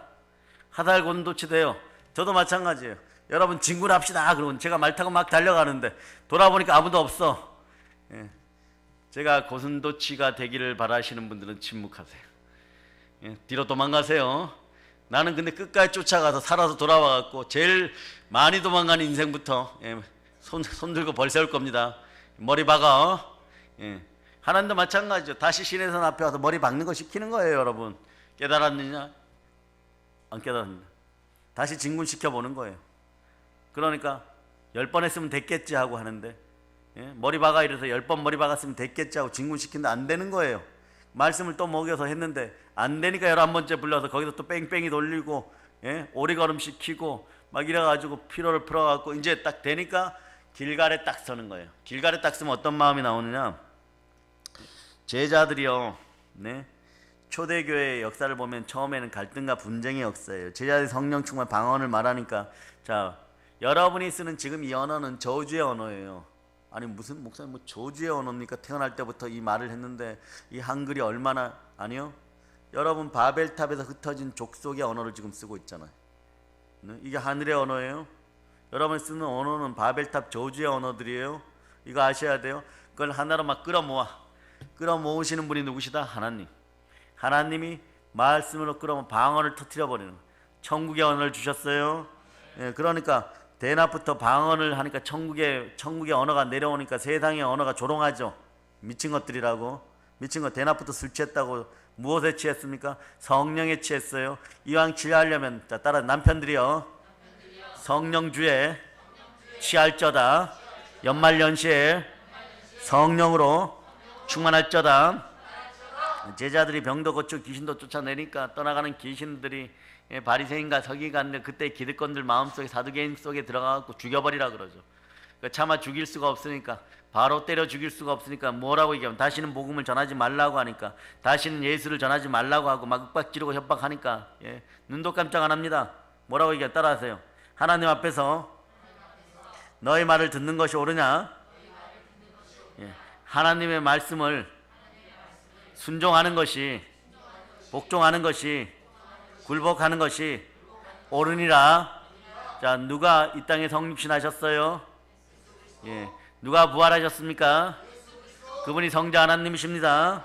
화살 고슴도치 돼요. 저도 마찬가지예요. 여러분 진군합시다 그러면 제가 말 타고 막 달려가는데 돌아보니까 아무도 없어. 예. 제가 고슴도치가 되기를 바라시는 분들은 침묵하세요. 예. 뒤로 도망가세요. 나는 근데 끝까지 쫓아가서 살아서 돌아와갖고 제일 많이 도망가는 인생부터 손 들고 벌 세울 겁니다. 머리 박아. 하나님도 마찬가지죠. 다시 시내산 앞에 와서 머리 박는 거 시키는 거예요. 여러분 깨달았느냐? 안 깨달았느냐? 다시 진군시켜보는 거예요. 그러니까 10번 했으면 됐겠지 하고 하는데 머리 박아 이래서 10번 머리 박았으면 됐겠지 하고 진군시키는데 안 되는 거예요. 말씀을 또 먹여서 했는데 안 되니까 11번째 불러서 거기서 또 뺑뺑이 돌리고 오리걸음 시키고 막 이래가지고 피로를 풀어갖고 이제 딱 되니까 길갈에 딱 서는 거예요. 길갈에 딱 서면 어떤 마음이 나오느냐? 제자들이요, 초대교회의 역사를 보면 처음에는 갈등과 분쟁의 역사예요. 제자들이 성령 충만 방언을 말하니까, 자, 여러분이 쓰는 지금 이 언어는 저주의 언어예요. 아니 무슨 목사님 뭐 저주의 언어입니까? 태어날 때부터 이 말을 했는데 이 한글이 얼마나, 아니요, 여러분 바벨탑에서 흩어진 족속의 언어를 지금 쓰고 있잖아요. 이게 하늘의 언어예요. 여러분이 쓰는 언어는 바벨탑 저주의 언어들이에요. 이거 아셔야 돼요. 그걸 하나로 막 끌어모으시는 분이 누구시다? 하나님. 하나님이 말씀으로 끌어모 방언을 터뜨려 버리는 천국의 언어를 주셨어요. 그러니까 대낮부터 방언을 하니까 천국의 언어가 내려오니까 세상의 언어가 조롱하죠. 미친 것들이라고. 미친 것. 대낮부터 술 취했다고. 무엇에 취했습니까? 성령에 취했어요. 이왕 취하려면, 자, 따라 남편들이요, 성령주에 취할저다. 연말연시에 성령으로 충만할저다. 제자들이 병도 고치고 귀신도 쫓아내니까 떠나가는 귀신들이 바리새인과 서기관들, 그때 기득권들 마음속에, 사두개인 속에 들어가고 죽여버리라 그러죠. 그러니까 차마 죽일 수가 없으니까, 바로 때려 죽일 수가 없으니까 뭐라고 얘기하면 다시는 복음을 전하지 말라고 하니까, 다시는 예수를 전하지 말라고 하고 막 윽박지르고 협박하니까 눈도 깜짝 안 합니다. 뭐라고 얘기하? 따라하세요. 하나님 앞에서 너의 말을 듣는 것이 옳으냐? 하나님의 말씀을 순종하는 것이, 복종하는 것이, 굴복하는 것이 옳으니라. 자, 누가 이 땅에 성육신 하셨어요? 누가 부활하셨습니까? 그분이 성자 하나님이십니다.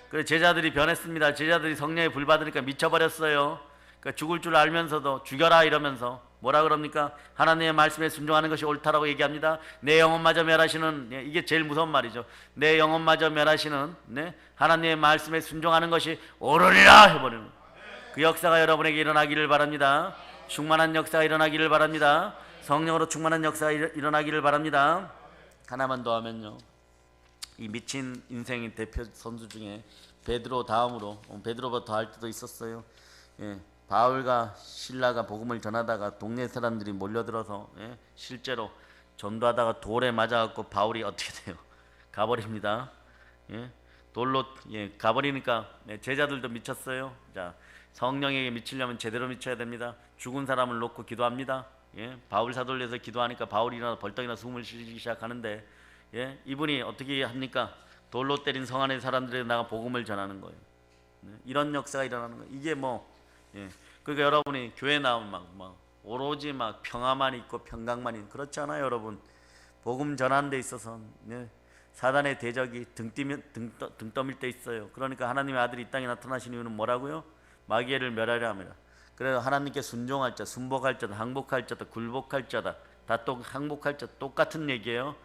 그래서 제자들이 변했습니다. 제자들이 성령에 불받으니까 미쳐버렸어요. 그러니까 죽을 줄 알면서도 죽여라 이러면서 뭐라 그럽니까? 하나님의 말씀에 순종하는 것이 옳다라고 얘기합니다. 내 영혼마저 멸하시는, 이게 제일 무서운 말이죠. 내 영혼마저 멸하시는 하나님의 말씀에 순종하는 것이 옳으리라 해버리는, 그 역사가 여러분에게 일어나기를 바랍니다. 충만한 역사가 일어나기를 바랍니다. 성령으로 충만한 역사가 일어나기를 바랍니다. 하나만 더 하면요, 이 미친 인생의 대표 선수 중에 베드로 다음으로, 베드로보다 더 할 때도 있었어요. 바울과 실라가 복음을 전하다가 동네 사람들이 몰려들어서 실제로 전도하다가 돌에 맞아갖고 바울이 어떻게 돼요? 가버립니다. 돌로 가버리니까 제자들도 미쳤어요. 자, 성령에게 미치려면 제대로 미쳐야 됩니다. 죽은 사람을 놓고 기도합니다. 바울 사돌려서 기도하니까 바울이 일어나 벌떡이나 숨을 쉬기 시작하는데 이분이 어떻게 합니까? 돌로 때린 성 안의 사람들에게 나가 복음을 전하는 거예요. 이런 역사가 일어나는 거예요. 이게 그러니까 여러분이 교회 나오면 막 오로지 막 평화만 있고 평강만 있고 그렇지 않아요, 여러분. 복음 전하는 데 있어서 사단의 대적이 등 떠밀 때 있어요. 그러니까 하나님의 아들이 이 땅에 나타나신 이유는 뭐라고요? 마귀를 멸하려 합니다. 그래서 하나님께 순종할 자, 순복할 자다, 항복할 자다, 굴복할 자다, 다 또 항복할 자 똑같은 얘기예요.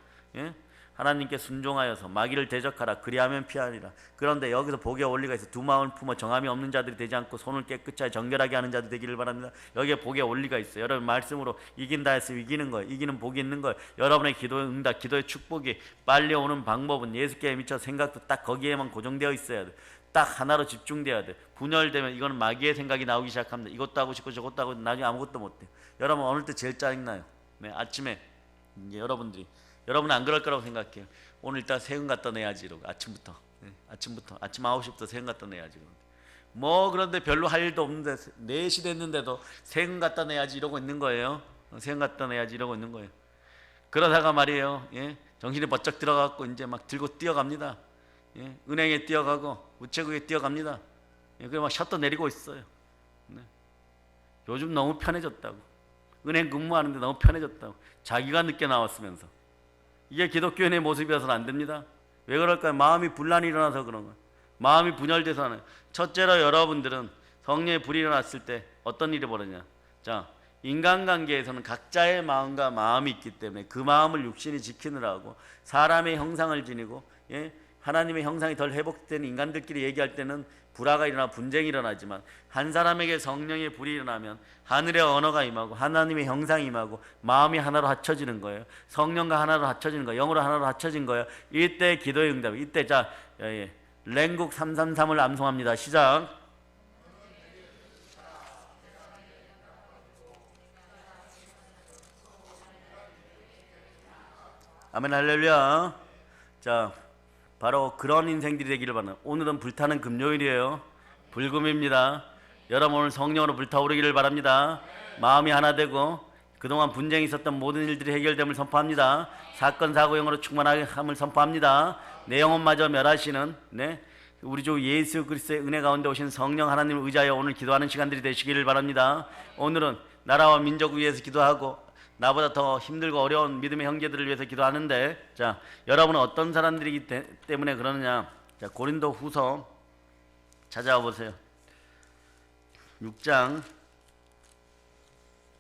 하나님께 순종하여서 마귀를 대적하라. 그리하면 피하리라. 그런데 여기서 복의 원리가 있어. 두 마음을 품어 정함이 없는 자들이 되지 않고 손을 깨끗이 정결하게 하는 자들이 되기를 바랍니다. 여기에 복의 원리가 있어요. 여러분 말씀으로 이긴다 해서 이기는 거예요. 이기는 복이 있는 거예요. 여러분의 기도의 응답, 기도의 축복이 빨리 오는 방법은 예수께 미쳐 생각도 딱 거기에만 고정되어 있어야 돼. 딱 하나로 집중돼야 돼. 분열되면 이거는 마귀의 생각이 나오기 시작합니다. 이것도 하고 싶고 저것도 하고 나중에 아무것도 못해. 여러분 어느 때 제일 짜증나요? 아침에 이제 여러분은 안 그럴 거라고 생각해요. 오늘 일단 세금 갖다 내야지 이러고 아침부터 아침 9시부터 세금 갖다 내야지 그런데 별로 할 일도 없는데 4시 됐는데도 세금 갖다 내야지 이러고 있는 거예요. 세금 갖다 내야지 이러고 있는 거예요. 그러다가 말이에요. 정신이 번쩍 들어가고 이제 막 들고 뛰어갑니다. 은행에 뛰어가고 우체국에 뛰어갑니다. 그래 막 셔터 내리고 있어요. 요즘 너무 편해졌다고. 은행 근무하는데 너무 편해졌다고. 자기가 늦게 나왔으면서. 이게 기독교인의 모습이어서는 안 됩니다. 왜 그럴까요? 마음이 분란이 일어나서 그런 거예요. 마음이 분열돼서 하는 거예요. 첫째로 여러분들은 성령의 불이 일어났을 때 어떤 일이 벌어지냐. 자, 인간관계에서는 각자의 마음과 마음이 있기 때문에 그 마음을 육신이 지키느라고 사람의 형상을 지니고 하나님의 형상이 덜 회복된 인간들끼리 얘기할 때는 불화가 일어나 분쟁이 일어나지만 한 사람에게 성령의 불이 일어나면 하늘의 언어가 임하고 하나님의 형상이 임하고 마음이 하나로 합쳐지는 거예요. 성령과 하나로 합쳐지는 거예요. 영으로 하나로 합쳐진 거예요. 이때 기도의 응답이 이때 자 랭국 333을 암송합니다. 시작. 아멘 할렐루야. 자 바로 그런 인생들이 되기를 바랍니다. 오늘은 불타는 금요일이에요. 불금입니다. 여러분 오늘 성령으로 불타오르기를 바랍니다. 마음이 하나 되고 그동안 분쟁이 있었던 모든 일들이 해결됨을 선포합니다. 사건 사고 영으로 충만함을 선포합니다. 내 영혼마저 멸하시는 우리 주 예수 그리스도의 은혜 가운데 오신 성령 하나님을 의지하여 오늘 기도하는 시간들이 되시기를 바랍니다. 오늘은 나라와 민족을 위해서 기도하고 나보다 더 힘들고 어려운 믿음의 형제들을 위해서 기도하는데 자 여러분은 어떤 사람들이기 때문에 그러느냐. 자 고린도 후서 찾아와 보세요. 6장.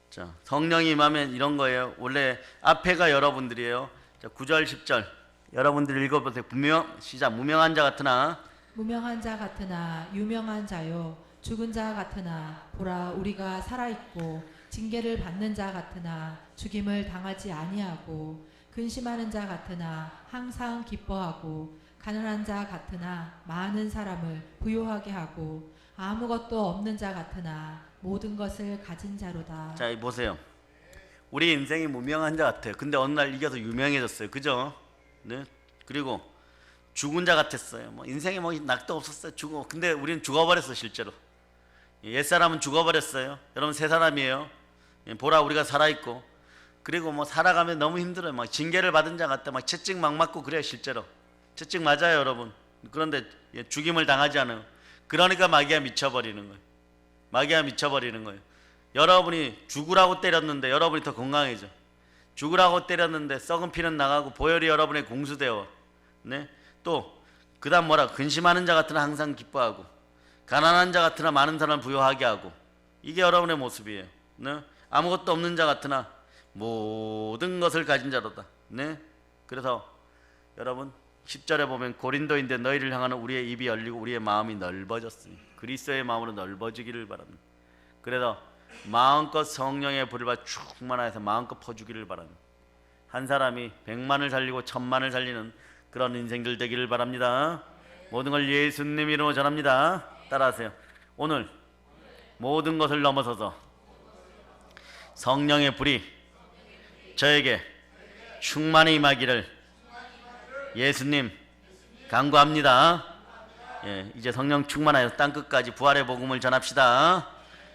자 성령이 임하면 이런 거예요. 원래 앞에가 여러분들이에요. 자 9절 10절 여러분들 읽어보세요. 시작. 무명한 자 같으나 유명한 자요 죽은 자 같으나 보라 우리가 살아있고 징계를 받는 자 같으나 죽임을 당하지 아니하고 근심하는 자 같으나 항상 기뻐하고 가난한 자 같으나 많은 사람을 부요하게 하고 아무것도 없는 자 같으나 모든 것을 가진 자로다. 자 보세요. 우리 인생이 무명한 자 같아요. 근데 어느 날 이겨서 유명해졌어요. 그죠? 그리고 죽은 자 같았어요. 인생에 낙도 없었어요. 근데 우리는 죽어버렸어. 실제로 옛사람은 죽어버렸어요. 여러분 새 사람이에요. 보라 우리가 살아있고 그리고 살아가면 너무 힘들어요. 징계를 받은 자 같다. 채찍 막 맞고 그래요. 실제로 채찍 맞아요 여러분. 그런데 죽임을 당하지 않아요. 그러니까 마귀가 미쳐버리는 거예요. 마귀가 미쳐버리는 거예요. 여러분이 죽으라고 때렸는데 여러분이 더 건강해져. 죽으라고 때렸는데 썩은 피는 나가고 보혈이 여러분의 공수되어 또 그 다음 근심하는 자 같으나 항상 기뻐하고 가난한 자 같으나 많은 사람을 부요하게 하고 이게 여러분의 모습이에요. 아무것도 없는 자 같으나 모든 것을 가진 자로다. 그래서 여러분 10절에 보면 고린도인데 너희를 향하는 우리의 입이 열리고 우리의 마음이 넓어졌으니 그리스도의 마음으로 넓어지기를 바랍니다. 그래서 마음껏 성령의 불을 받아 충만하여서 마음껏 퍼주기를 바랍니다. 한 사람이 100만을 살리고 1000만을 살리는 그런 인생들 되기를 바랍니다. 모든 걸 예수님 이름으로 전합니다. 따라하세요. 오늘 모든 것을 넘어서서 성령의 불이 저에게 충만히 임하기를 예수님 간구합니다. 예, 이제 성령 충만하여 땅끝까지 부활의 복음을 전합시다.